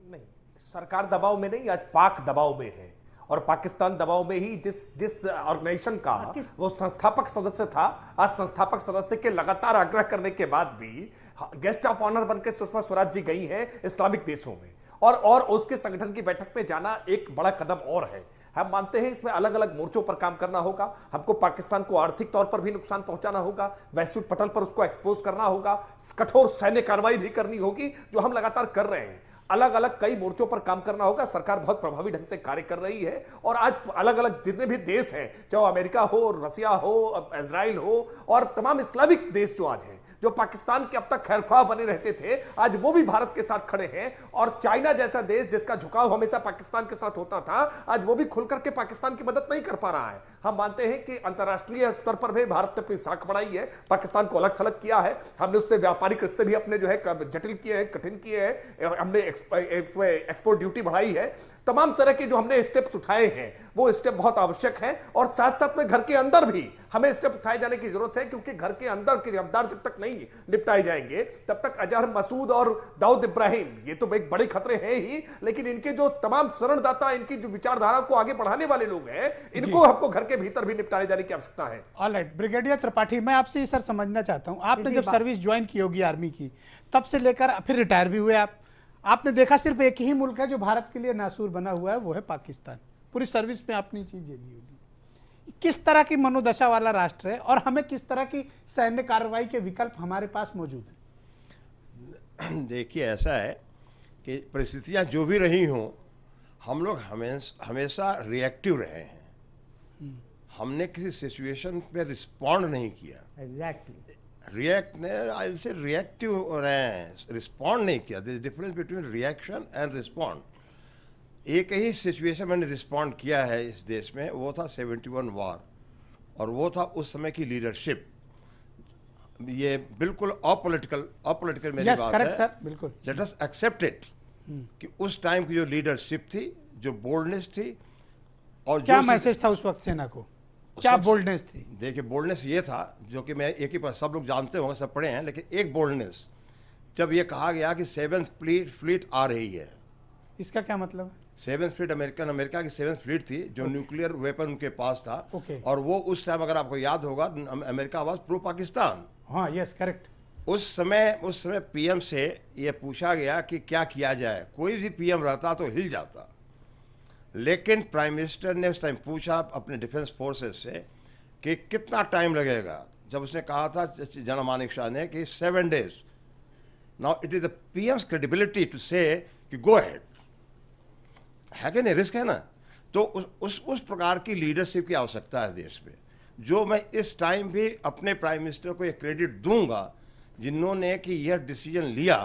नहीं, सरकार दबाव में नहीं, आज पाक दबाव में है और पाकिस्तान दबाव में ही। जिस ऑर्गेनाइजेशन का वो संस्थापक सदस्य था, आज संस्थापक सदस्य के लगातार आग्रह करने के बाद भी गेस्ट ऑफ ऑनर बनकर सुषमा स्वराज जी गई हैं इस्लामिक देशों में, और उसके संगठन की बैठक में जाना एक बड़ा कदम और है। हम मानते हैं इसमें अलग अलग मोर्चों पर काम करना होगा। हमको पाकिस्तान को आर्थिक तौर पर भी नुकसान पहुंचाना होगा, वैश्विक पटल पर उसको एक्सपोज करना होगा, कठोर सैन्य कार्रवाई भी करनी होगी, जो हम लगातार कर रहे हैं। अलग अलग कई मोर्चों पर काम करना होगा। सरकार बहुत प्रभावी ढंग से कार्य कर रही है, और आज अलग अलग जितने भी देश हैं, चाहे अमेरिका हो, रसिया हो, इजराइल हो, और तमाम इस्लामिक देश जो आज हैं, जो पाकिस्तान के अब तक खैरख्वाह बने रहते थे, आज वो भी भारत के साथ खड़े हैं। और चाइना जैसा देश जिसका झुकाव हमेशा पाकिस्तान के साथ होता था, आज वो भी खुल करके पाकिस्तान की मदद नहीं कर पा रहा है। हम मानते हैं कि अंतर्राष्ट्रीय स्तर पर भी भारत ने अपनी साख बढ़ाई है, पाकिस्तान को अलग थलग किया है। हमने उससे व्यापारिक रिश्ते भी अपने जो है जटिल किए हैं, कठिन किए हैं। हमने एक्सपोर्ट ड्यूटी बढ़ाई है। तमाम तरह के जो हमने स्टेप्स उठाए हैं वो स्टेप बहुत आवश्यक है, और साथ साथ में घर के अंदर भी हमें स्टेप उठाए जाने की जरूरत है, क्योंकि घर के अंदर के गिरफ्तार जब तक नहीं निपटाए जाएंगे तब तक अजहर मसूद और दाऊद इब्राहिम ये तो एक बड़े खतरे हैं ही, लेकिन इनके जो तमाम शरणदाता, इनकी जो विचारधारा को आगे बढ़ाने वाले लोग हैं, इनको हमको घर के भीतर भी निपटाए जाने की आवश्यकता है। ऑलराइट, ब्रिगेडियर त्रिपाठी, मैं आपसे सर समझना चाहता हूं, आपने जब सर्विस ज्वाइन की होगी आर्मी की, तब से लेकर फिर रिटायर भी हुए आपने देखा सिर्फ एक ही मुल्क है जो भारत के लिए नासूर बना हुआ है, वो है पाकिस्तान। पूरी सर्विस में आपने चीज ली होगी। किस तरह की मनोदशा वाला राष्ट्र है, और हमें किस तरह की सैन्य कार्रवाई के विकल्प हमारे पास मौजूद हैं? देखिए, ऐसा है कि परिस्थितियां जो भी रही हों, हम लोग हमेशा रिएक्टिव रहे हैं। हमने किसी सिचुएशन पे रिस्पॉन्ड नहीं किया। एग्जैक्टली, रिएक्टिव रहे हैं, रिस्पॉन्ड नहीं किया। This difference between reaction and respond. एक ही सिचुएशन मैंने रिस्पॉन्ड किया है इस देश में, वो था 71 वार, और वो था उस समय की लीडरशिप। ये बिल्कुल अपॉलिटिकल मेरी बात है सर, बिल्कुल। लेट अस एक्सेप्ट इट कि उस टाइम की जो लीडरशिप थी, जो बोल्डनेस थी, और क्या जो मैसेज था उस वक्त सेना को, क्या बोल्डनेस थी? देखिए बोल्डनेस ये था, जो कि मैं एक ही पर सब लोग जानते होंगे, सब पढ़े हैं, लेकिन एक बोल्डनेस जब ये कहा गया कि 7th फ्लीट आ रही है। इसका क्या मतलब है? 7th फ्लीट अमेरिका की 7th फ्लीट थी, जो न्यूक्लियर वेपन उनके पास था। ओके। और वो उस टाइम अगर आपको याद होगा, अमेरिका वाज प्रो पाकिस्तान। हाँ, यस, करेक्ट। उस समय पीएम से ये पूछा गया कि क्या किया जाए। कोई भी पीएम रहता तो हिल जाता, लेकिन प्राइम मिनिस्टर ने उस टाइम पूछा अपने डिफेंस फोर्सेस से कि कितना टाइम लगेगा। जब उसने कहा था जनरल मानेक शाह ने कि 7 days, now it is the PM's credibility to say कि गो अहेड, है कि नहीं, रिस्क है ना। तो उस प्रकार की लीडरशिप की आवश्यकता है देश में, जो मैं इस टाइम भी अपने प्राइम मिनिस्टर को ये क्रेडिट दूंगा, जिन्होंने कि यह डिसीजन लिया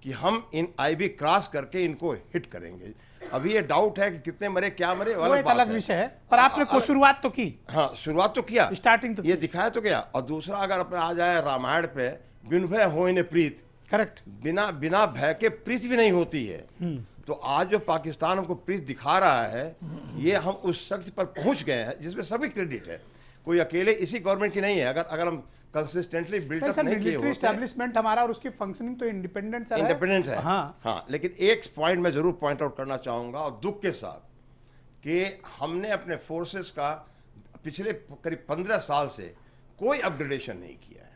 कि हम इन आईबी क्रॉस करके इनको हिट करेंगे। अभी ये डाउट है कि कितने मरे, क्या मरे, वो एक अलग विषय है, पर आपने को शुरुआत तो की। हाँ, शुरुआत तो किया, स्टार्टिंग तो ये दिखाया तो क्या। और दूसरा, अगर अपना आ जाए रामायण पे, बिन भय होय न प्रीत, करेक्ट, बिना भय के प्रीत भी नहीं होती है। तो आज जो पाकिस्तान हमको प्रीत दिखा रहा है, ये हम उस शक्ति पर पहुंच गए हैं जिसमें सभी क्रेडिट है, कोई अकेले इसी गवर्नमेंट की नहीं है। अगर हम कंसिस्टेंटली बिल्डअप नहीं किए होते। एस्टैब्लिशमेंट हमारा और उसकी फंक्शनिंग तो इंडिपेंडेंट है। हाँ। हाँ, लेकिन एक पॉइंट मैं जरूर पॉइंट आउट करना चाहूंगा, और दुख के साथ, कि हमने अपने फोर्सेस का पिछले करीब 15 साल से कोई अपग्रेडेशन नहीं किया है।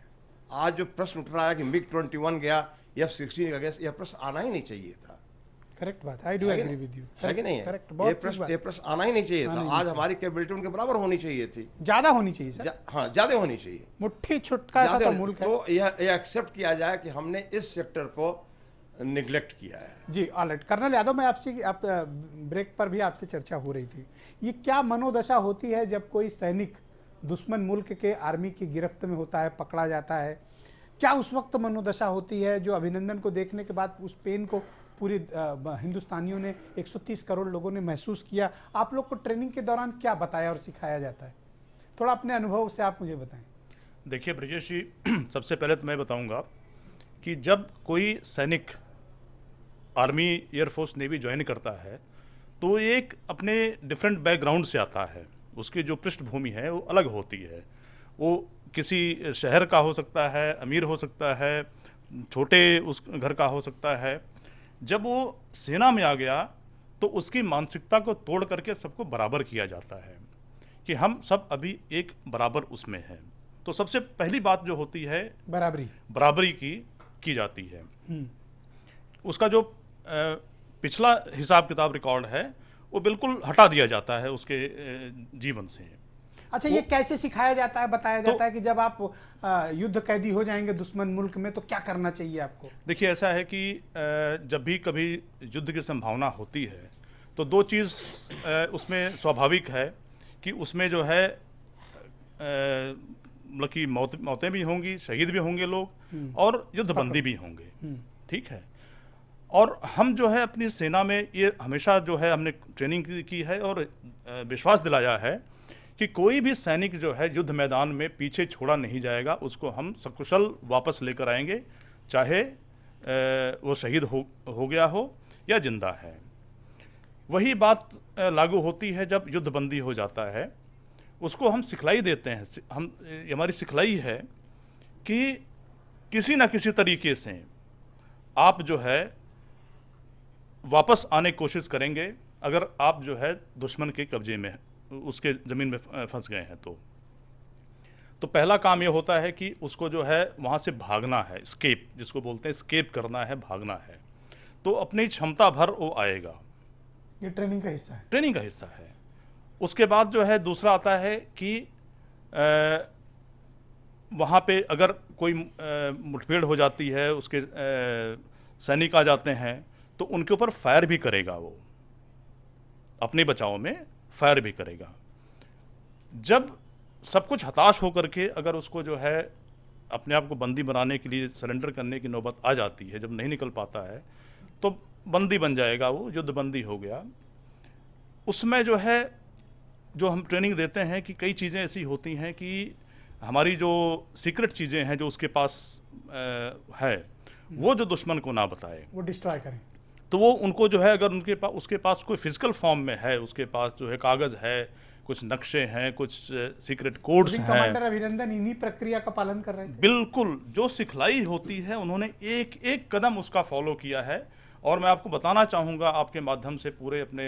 आज जो प्रश्न उठ रहा है कि MiG-21 गया, F-16 गया, यह प्रश्न आना ही नहीं चाहिए था। करेक्ट बात, I do agree with you, है कि नहीं है? करेक्ट, ये प्रश्न आना ही नहीं चाहिए था। आज हमारी कैपेबिलिटी उनके बराबर होनी चाहिए थी, ज्यादा होनी चाहिए सर। हाँ, ज्यादा होनी चाहिए। मुट्ठी छुटका सा मुल्क है। तो यह एक्सेप्ट किया जाए कि हमने इस सेक्टर को निगलेक्ट किया है। जी, ऑलराइट। कर्नल यादव, मैं आपसे आप ब्रेक पर भी आपसे चर्चा हो रही थी, ये क्या मनोदशा होती है जब कोई सैनिक दुश्मन मुल्क के आर्मी की गिरफ्त में होता है, पकड़ा जाता है? क्या उस वक्त मनोदशा होती है जो अभिनंदन को देखने के बाद उस पेन को पूरी हिंदुस्तानियों ने, 130 करोड़ लोगों ने महसूस किया? आप लोग को ट्रेनिंग के दौरान क्या बताया और सिखाया जाता है? थोड़ा अपने अनुभव से आप मुझे बताएं। देखिए ब्रजेश जी, सबसे पहले तो मैं बताऊंगा कि जब कोई सैनिक आर्मी, एयरफोर्स, नेवी ज्वाइन करता है तो एक अपने डिफरेंट बैकग्राउंड से आता है। उसकी जो पृष्ठभूमि है वो अलग होती है। वो किसी शहर का हो सकता है, अमीर हो सकता है, छोटे उस घर का हो सकता है। जब वो सेना में आ गया तो उसकी मानसिकता को तोड़ करके सबको बराबर किया जाता है कि हम सब अभी एक बराबर उसमें हैं। तो सबसे पहली बात जो होती है, बराबरी की जाती है। उसका जो पिछला हिसाब किताब रिकॉर्ड है वो बिल्कुल हटा दिया जाता है उसके जीवन से। अच्छा, ये कैसे सिखाया जाता है, बताया जाता है कि जब आप युद्ध कैदी हो जाएंगे दुश्मन मुल्क में तो क्या करना चाहिए आपको? देखिए, ऐसा है कि जब भी कभी युद्ध की संभावना होती है तो दो चीज़ उसमें स्वाभाविक है कि उसमें जो है मतलब कि मौतें भी होंगी, शहीद भी होंगे लोग, और युद्धबंदी भी होंगे। ठीक है। और हम जो है अपनी सेना में ये हमेशा जो है हमने ट्रेनिंग की है और विश्वास दिलाया है कि कोई भी सैनिक जो है युद्ध मैदान में पीछे छोड़ा नहीं जाएगा। उसको हम सकुशल वापस लेकर आएंगे, चाहे वो शहीद हो गया हो या जिंदा है। वही बात लागू होती है जब युद्धबंदी हो जाता है। उसको हम सिखलाई देते हैं, हमारी सिखलाई है कि किसी ना किसी तरीके से आप जो है वापस आने की कोशिश करेंगे अगर आप जो है दुश्मन के कब्जे में, उसके ज़मीन में फंस गए हैं। तो पहला काम ये होता है कि उसको जो है वहाँ से भागना है, स्केप जिसको बोलते हैं, स्केप करना है, भागना है। तो अपनी क्षमता भर वो आएगा। ये ट्रेनिंग का हिस्सा है। ट्रेनिंग का हिस्सा है। उसके बाद जो है दूसरा आता है कि वहाँ पे अगर कोई मुठभेड़ हो जाती है, उसके सैनिक आ जाते हैं तो उनके ऊपर फायर भी करेगा, वो अपने बचाव में फायर भी करेगा। जब सब कुछ हताश होकर के अगर उसको जो है अपने आप को बंदी बनाने के लिए सरेंडर करने की नौबत आ जाती है, जब नहीं निकल पाता है तो बंदी बन जाएगा, वो युद्धबंदी हो गया। उसमें जो है जो हम ट्रेनिंग देते हैं कि कई चीज़ें ऐसी होती हैं कि हमारी जो सीक्रेट चीज़ें हैं जो उसके पास है, वो जो दुश्मन को ना बताए, वो डिस्ट्रॉय करें। तो वो उनको जो है अगर उसके पास कोई फिजिकल फॉर्म में है, उसके पास जो है कागज़ है, कुछ नक्शे हैं, कुछ सीक्रेट कोड्स हैं। कमांडर अभिनंदन इन्हीं प्रक्रिया का पालन कर रहे थे। बिल्कुल, जो सिखलाई होती है उन्होंने एक एक कदम उसका फॉलो किया है। और मैं आपको बताना चाहूँगा आपके माध्यम से पूरे अपने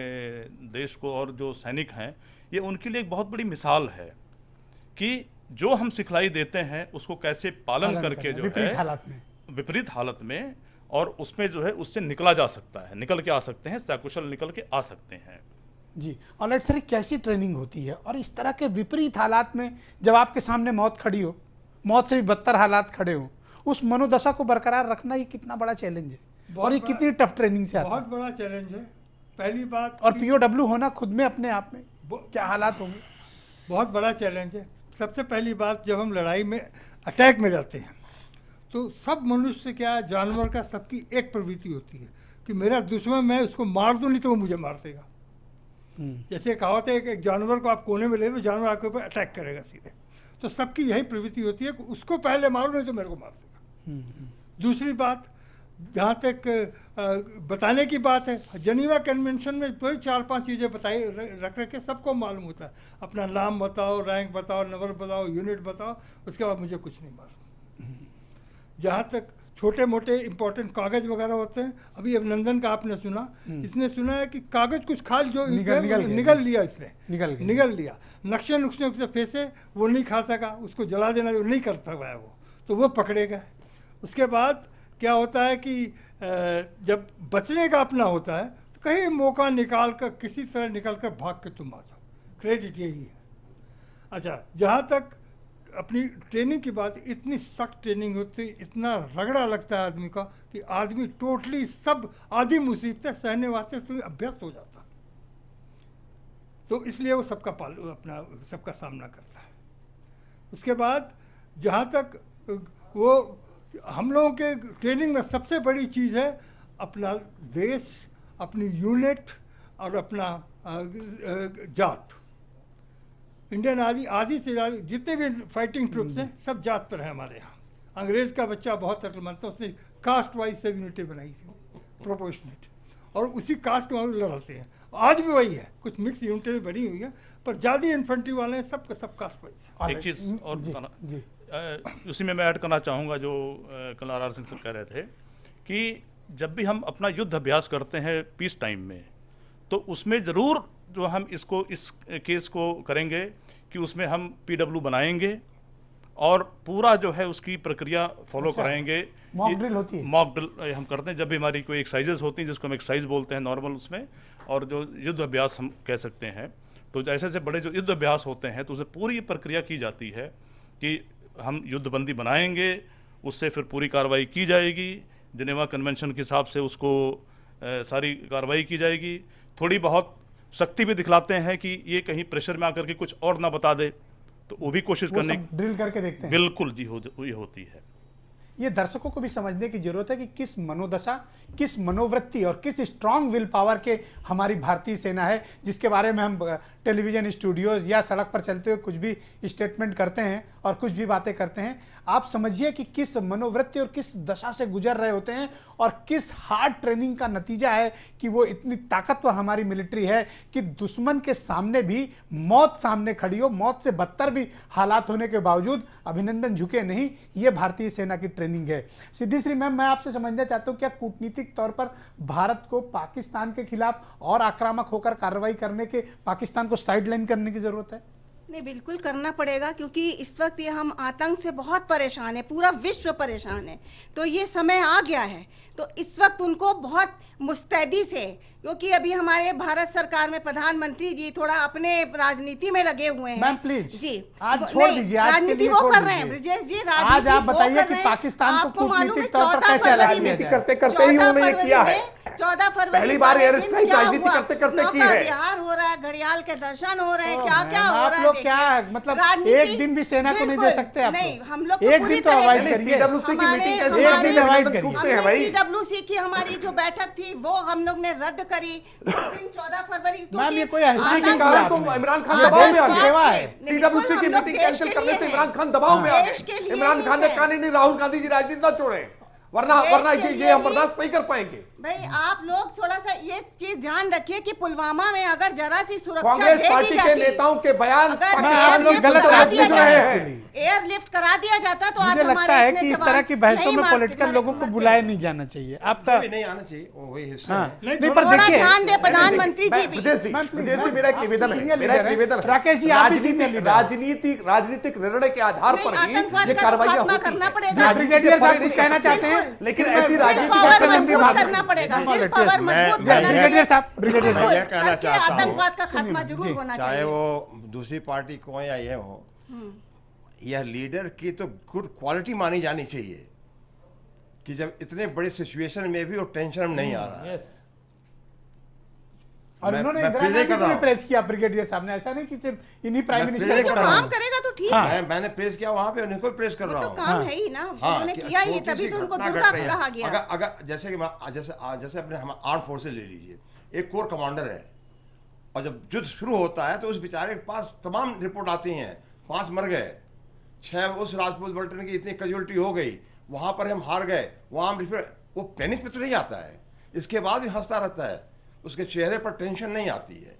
देश को, और जो सैनिक हैं ये उनके लिए एक बहुत बड़ी मिसाल है कि जो हम सिखलाई देते हैं उसको कैसे पालन करके जो है विपरीत हालत में, और उसमें जो है उससे निकला जा सकता है, निकल के आ सकते हैं, सकुशल निकल के आ सकते हैं। जी, और सर कैसी ट्रेनिंग होती है, और इस तरह के विपरीत हालात में जब आपके सामने मौत खड़ी हो, मौत से भी बदतर हालात खड़े हो, उस मनोदशा को बरकरार रखना ये कितना बड़ा चैलेंज है, और ये कितनी टफ ट्रेनिंग से आता है। बहुत बड़ा चैलेंज है। पहली बात, और POW होना खुद में अपने आप में क्या हालात होंगे, बहुत बड़ा चैलेंज है। सबसे पहली बात, जब हम लड़ाई में अटैक में जाते हैं तो सब मनुष्य क्या, जानवर का सबकी एक प्रवृत्ति होती है कि मेरा दुश्मन, मैं उसको मार दूं नहीं तो वो मुझे मार देगा। जैसे कहावत है कि एक जानवर को आप कोने में ले तो जानवर आपके ऊपर अटैक करेगा सीधे, तो सबकी यही प्रवृत्ति होती है कि उसको पहले मारो नहीं तो मेरे को मार देगा। दूसरी बात, जहाँ तक बताने की बात है, जनीवा कन्वेंशन में वही 4-5 चीज़ें बताई रख के सबको मालूम होता है, अपना नाम बताओ, रैंक बताओ, नंबर बताओ, यूनिट बताओ, उसके बाद मुझे कुछ नहीं मालूम। जहाँ तक छोटे मोटे इंपॉर्टेंट कागज वगैरह होते हैं, अभी अभिनंदन का आपने सुना, इसने सुना है कि कागज कुछ खाल जो निगल लिया, इसने निगल लिया, नक्शे नुक्शे उससे फेंसे, वो नहीं खा सका, उसको जला देना जो नहीं कर पाया वो, तो वो पकड़े गए। उसके बाद क्या होता है कि जब बचने का अपना होता है तो कहीं मौका निकाल कर किसी तरह निकल कर भाग के तुम आ जाओ, क्रेडिट यही है। अच्छा, जहाँ तक अपनी ट्रेनिंग की बात, इतनी सख्त ट्रेनिंग होती, इतना रगड़ा लगता है आदमी का कि आदमी टोटली सब आधी मुसीबतें सहने वास्ते तो अभ्यस्त हो जाता, तो इसलिए वो सबका सामना करता है। उसके बाद जहाँ तक वो हम लोगों के ट्रेनिंग में सबसे बड़ी चीज़ है अपना देश, अपनी यूनिट और अपना जात। इंडियन आदि से ज़्यादा जितने भी फाइटिंग ट्रुप्स हैं सब जात पर हैं हमारे यहाँ। अंग्रेज़ का बच्चा बहुत अक्लमंद था, उसने कास्ट वाइज सब यूनिटें बनाई थी प्रोपोर्शनेट, और उसी कास्ट के वाले लड़ते हैं। आज भी वही है, कुछ मिक्स यूनिटें भी बनी हुई हैं, पर ज़्यादा इन्फेंट्री वाले हैं, सब कास्ट वाइज। एक चीज़ और बताना, उसी में मैं ऐड करना चाहूँगा जो कल RR सिंह कह रहे थे कि जब भी हम अपना युद्ध अभ्यास करते हैं पीस टाइम में, तो उसमें ज़रूर जो हम इस केस को करेंगे कि उसमें हम PW बनाएंगे और पूरा जो है उसकी प्रक्रिया फॉलो कराएंगे। मॉक ड्रिल होती है, मॉक ड्रिल हम करते हैं जब भी हमारी कोई एक्सरसाइजेज होती हैं, जिसको हम एक्सरसाइज बोलते हैं नॉर्मल उसमें, और जो युद्ध अभ्यास हम कह सकते हैं। तो ऐसे ऐसे बड़े जो युद्ध अभ्यास होते हैं तो उसमें पूरी प्रक्रिया की जाती है कि हम युद्धबंदी बनाएंगे, उससे फिर पूरी कार्रवाई की जाएगी, जिनेवा कन्वेंशन के हिसाब से उसको सारी कार्रवाई की जाएगी। थोड़ी बहुत शक्ति भी दिखलाते हैं कि ये कहीं प्रेशर में आकर के कुछ और ना बता दे, तो वो भी कोशिश करने, ड्रिल करके देखते हैं। बिल्कुल जी, ये होती है। ये दर्शकों को भी समझने की जरूरत है कि किस मनोदशा, किस मनोवृत्ति और किस स्ट्रांग विल पावर के हमारी भारतीय सेना है, जिसके बारे में हम टेलीविजन स्टूडियोज या सड़क पर चलते हुए कुछ भी स्टेटमेंट करते हैं और कुछ भी बातें करते हैं। आप समझिए कि किस मनोवृत्ति और किस दशा से गुजर रहे होते हैं, और किस हार्ड ट्रेनिंग का नतीजा है कि वो इतनी ताकतवर हमारी मिलिट्री है कि दुश्मन के सामने भी मौत सामने खड़ी हो, मौत से बदतर भी हालात होने के बावजूद अभिनंदन झुके नहीं। ये भारतीय सेना की ट्रेनिंग है। सिद्धिश्री मैम, मैं आपसे समझना चाहता हूँ, क्या कूटनीतिक तौर पर भारत को पाकिस्तान के खिलाफ और आक्रामक होकर कार्रवाई करने के, पाकिस्तान को साइडलाइन करने की जरूरत है? नहीं, बिल्कुल करना पड़ेगा, क्योंकि इस वक्त ये हम आतंक से बहुत परेशान है, पूरा विश्व परेशान है। तो ये समय आ गया है, तो इस वक्त उनको बहुत मुस्तैदी से, क्योंकि अभी हमारे भारत सरकार में प्रधानमंत्री जी थोड़ा अपने राजनीति में लगे हुए हैं। मैम प्लीज जी, आज छोड़ दीजिए, राजनीति वो कर रहे हैं ब्रिजेश जी, आज आप बताइए कि पाकिस्तान को कूटनीतिक तौर पर कैसे राजनीति करते करते ही उन्होंने ये किया है। 14 फरवरी पहली बार एयर स्ट्राइक राजनीति करते करते की है। बिहार हो रहा है, घड़ियाल के दर्शन हो रहे हैं, क्या क्या हो रहा है। आप लोग क्या मतलब एक दिन भी सेना को नहीं दे सकते आप? नहीं, हम लोग एक दिन तो अवॉइड करिए। CWC की मीटिंग एक दिन अवॉइड करिए। CWC की हमारी जो बैठक थी वो हम लोग ने रद्द करी 14 फरवरी। मैम ये कोई ऐसी के कारण तो इमरान खान दबाव में आ गया। CWC की मीटिंग कैंसिल करने से इमरान खान दबाव में आ गए। इमरान खान ने कहा नहीं राहुल गांधी जी राजनीति ना छोड़े, वरना देश वरना के ये लिए हम भी- बर्दाश्त नहीं कर पाएंगे। भाई आप लोग थोड़ा सा ये चीज ध्यान रखिए कि पुलवामा में अगर जरा सी सुरक्षा कांग्रेस दे दी पार्टी के जाती, नेताओं के बयान अगर आप लोग एयरलिफ्ट गलत करा रास्ते दिया पे जाता- रहे हैं। एयरलिफ्ट करा दिया जाता तो आज मुझे लगता हमारे है इतने कि इस जवान तरह की बहसों नहीं में मारते- पॉलिटिकल लोगों को बुलाया नहीं जाना चाहिए। आपका भी नहीं आना चाहिए, वो वही हिस्सा हाँ, है। नहीं पर थोड़ा देखिए ध्यान दे प्रधानमंत्री जी भी। विदेश जी, मैम, प्लीज, विदेश जी, मैम, मेरा एक आप निवेदन है, सीनियर मेरा एक लीडर हैं। निवेदन है। राकेश जी, आप भी सीनियर लीडर हैं। राजनीतिक निर्णय के आधार नहीं, पर ही आतंकवाद ये का तो कार्रवाइयां खात्मा होती करना हैं। पड़ेगा। राजनीति से ब्रिगेडियर साहब परे कुछ नहीं कहना कर सकते। चाहते हैं? लेकिन मैं- ऐसी मैं- राजनीति पावर डॉक्टर मजबूत लंबी बात- करना पड़ेगा, बिल्कुल, फिर yes, पावर मैं- मजबूत मैं- करना ब्रिगेडियर साहब, ब्रिगेडियर मैं साहब, यह कहना करके चाहता हूँ, आतंकवाद का खात्मा जरूर जी, होना चाहे चाहिए। वो दूसरी पार्टी को या ये हो, यह लीडर की तो गुड क्वालिटी मानी जानी चाहिए कि जब इतने बड़े सिचुएशन में भी वो टेंशन में नहीं आ रहा है। यस और मैं- उन्होंने मैं इंदिरा प्रेज गांधी कर को रहा भी हूं। प्रेज किया ब्रिगेडियर साहब ने, ऐसा नहीं कि सिर्फ इन्हीं प्राइम मैं मिनिस्टर प्रेज को कर जो रहा कहा। काम करेगा तो ठीक हाँ। है, मैंने प्रेस किया वहां पे, उन्हीं को प्रेस कर वो रहा तो हूँ। काम है ही ना, उन्होंने कि किया ही छोटी तभी सी तो उनको घटना दुर्गा घट रही है। कहा गया। अगर जैसे कि जैसे अपने हम आर्म फोर्सेज ले लीजिए, एक कोर कमांडर है और जब युद्ध शुरू होता है तो उस बेचारे के पास तमाम रिपोर्ट आती हैं, 5 मर गए, 6 उस राजपूत बल्टन की इतनी कैजुअलिटी हो गई, वहां पर हम हार गए, वहां वो पैनिक पे तो नहीं आता है, इसके बाद भी हंसता रहता है, उसके चेहरे पर टेंशन नहीं आती है।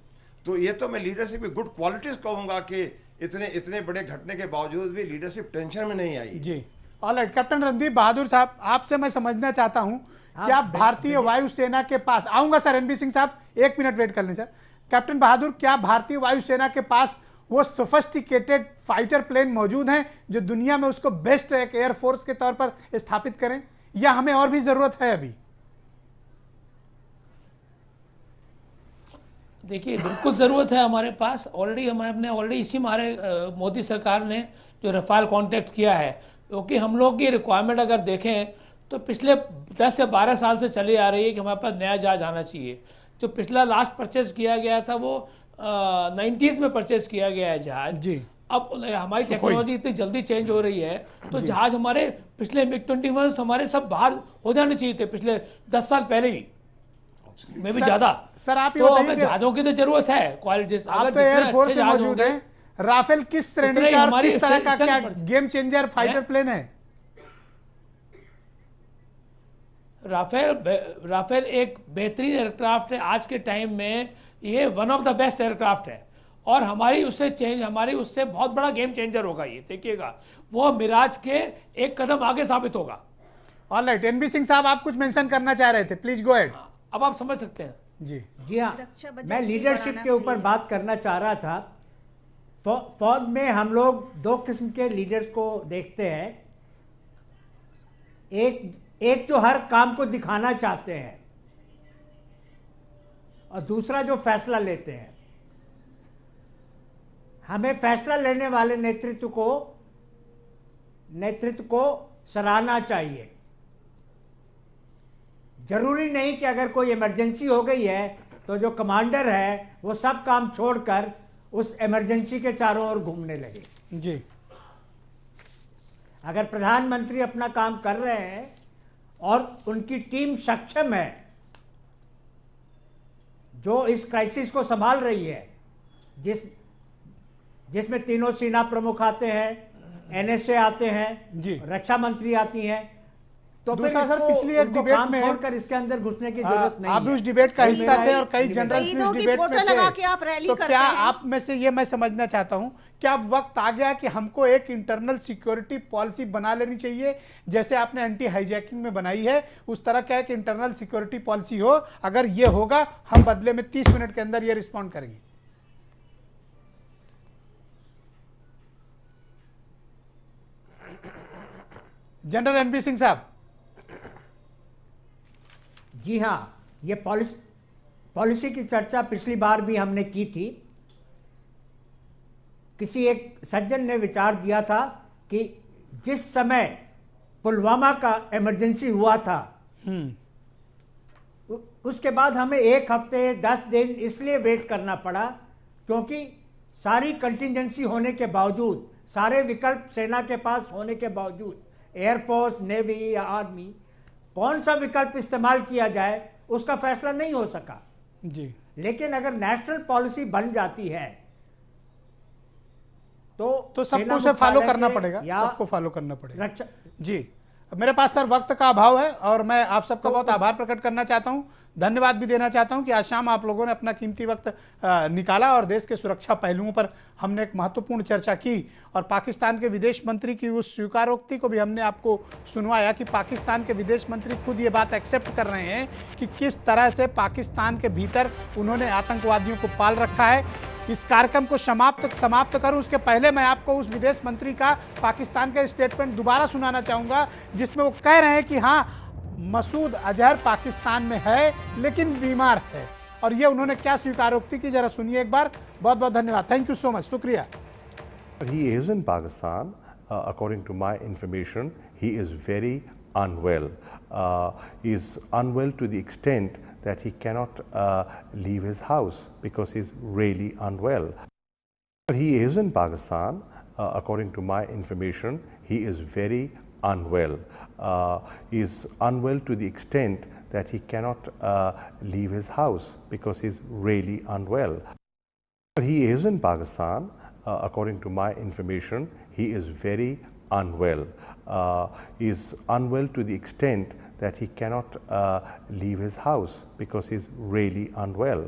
तो ये तो मैं लीडरशिप की गुड क्वालिटीज कहूंगा कि इतने बड़े घटने के बावजूद भी लीडरशिप टेंशन में नहीं आई। जी, ऑलराइट। कैप्टन रणदीप बहादुर साहब, आपसे मैं समझना चाहता हूं कि आप भारतीय वायुसेना के पास, आऊंगा सर, एनबी सिंह साहब 1 मिनट वेट कर लें सर। कैप्टन बहादुर, क्या भारतीय वायुसेना के पास वो सोफिस्टिकेटेड फाइटर प्लेन मौजूद हैं जो दुनिया में उसको बेस्ट एक एयरफोर्स के तौर पर स्थापित करें, या हमें और भी जरूरत है अभी? देखिए, बिल्कुल ज़रूरत है हमारे पास। ऑलरेडी इसी हमारे मोदी सरकार ने जो रफाल कॉन्ट्रैक्ट किया है, क्योंकि हम लोग की रिक्वायरमेंट अगर देखें तो पिछले 10 से 12 साल से चली आ रही है कि हमारे पास नया जहाज आना चाहिए। जो पिछला लास्ट परचेज किया गया था वो 90s में परचेज किया गया है जहाज। जी। अब हमारी टेक्नोलॉजी इतनी जल्दी चेंज हो रही है तो जहाज हमारे पिछले MiG-21 हमारे सब बाहर हो जाने चाहिए थे पिछले 10 साल पहले ही, में भी सर- ज्यादा। सर, आप ये तो बताइए हमें कि- जहाजों की तो जरूरत है, क्वालिटी आप तो एयरफोर्स में मौजूद हैं, राफेल किस श्रेणी उतने ही का और हमारी किस तरह का क्या strength- game changer fighter plane है? राफेल एक बेहतरीन एयरक्राफ्ट है आज के टाइम में, ये one of the best aircraft है और हमारी उससे बहुत बड़ा गेम चेंजर होगा। ये देखिएगा, वो मिराज के एक कदम आगे साबित होगा। ऑलराइट, एनबी सिंह साहब, आप कुछ मेंशन करना चाह रहे थे, प्लीज गो अहेड। अब आप समझ सकते हैं। जी हाँ, रक्षा बजट मैं भी लीडरशिप बढ़ाना के ऊपर चाहिए। बात करना चाह रहा था। फौज में हम लोग 2 किस्म के लीडर्स को देखते हैं। एक जो हर काम को दिखाना चाहते हैं और दूसरा जो फैसला लेते हैं। हमें फैसला लेने वाले नेतृत्व को सराहना चाहिए। जरूरी नहीं कि अगर कोई इमरजेंसी हो गई है तो जो कमांडर है वो सब काम छोड़कर उस इमरजेंसी के चारों ओर घूमने लगे। जी, अगर प्रधानमंत्री अपना काम कर रहे हैं और उनकी टीम सक्षम है जो इस क्राइसिस को संभाल रही है, जिसमें तीनों सेना प्रमुख आते हैं, NSA आते हैं, जी। रक्षा मंत्री आती हैं, तो फिर दूसरा सर, इसको- पिछली एक उनको डिबेट काम में छोड़कर इसके अंदर घुसने की जरूरत नहीं आप भी है। उस डिबेट का ये हिस्सा मेरा थे और कई निवेदन है। जनरल्स भी शहीदों उस की डिबेट में फोटो लगा के थे। आप रैली तो करते क्या हैं। आप में से ये मैं समझना चाहता हूं, क्या अब वक्त आ गया कि हमको एक इंटरनल सिक्योरिटी पॉलिसी बना लेनी चाहिए, जैसे आपने एंटी हाईजैकिंग में बनाई है, उस तरह का एक इंटरनल सिक्योरिटी पॉलिसी हो? अगर ये होगा, हम बदले में 30 मिनट के अंदर ये रिस्पॉन्ड करेंगे। जनरल एनबी सिंह साहब। जी हाँ, ये पॉलिसी की चर्चा पिछली बार भी हमने की थी। किसी एक सज्जन ने विचार दिया था कि जिस समय पुलवामा का इमरजेंसी हुआ था उसके बाद हमें 1 हफ्ते 10 दिन इसलिए वेट करना पड़ा क्योंकि सारी कंटिजेंसी होने के बावजूद, सारे विकल्प सेना के पास होने के बावजूद, एयरफोर्स, नेवी या आर्मी, कौन सा विकल्प इस्तेमाल किया जाए उसका फैसला नहीं हो सका। जी, लेकिन अगर नेशनल पॉलिसी बन जाती है तो सबको सेना उसे फॉलो मुख्यालय करना के पड़ेगा, या सबको फॉलो करना पड़ेगा। रक्षा जी, मेरे पास सर वक्त का अभाव है और मैं आप सबका बहुत आभार प्रकट करना चाहता हूं, धन्यवाद भी देना चाहता हूं कि आज शाम आप लोगों ने अपना कीमती वक्त निकाला और देश के सुरक्षा पहलुओं पर हमने एक महत्वपूर्ण चर्चा की और पाकिस्तान के विदेश मंत्री की उस स्वीकारोक्ति को भी हमने आपको सुनवाया कि पाकिस्तान के विदेश मंत्री खुद ये बात एक्सेप्ट कर रहे हैं कि किस तरह से पाकिस्तान के भीतर उन्होंने आतंकवादियों को पाल रखा है। इस कार्यक्रम को समाप्त करूं उसके पहले मैं आपको उस विदेश मंत्री का पाकिस्तान का स्टेटमेंट दोबारा सुनाना चाहूँगा जिसमें वो कह रहे हैं कि हाँ, मसूद अजहर पाकिस्तान में है लेकिन बीमार है। और ये उन्होंने क्या स्वीकारोक्ति की, जरा सुनिए एक बार। बहुत बहुत धन्यवाद, थैंक यू सो मच, शुक्रिया। He is in Pakistan. According to my information, he is very unwell. He is unwell to the extent that he cannot leave his house because he's really unwell. He is in Pakistan. According to my information, he is very unwell. He is unwell to the extent that he cannot leave his house because he's really unwell. He is in Pakistan. According to my information, he is very unwell. He is unwell to the extent that he cannot leave his house because he's really unwell.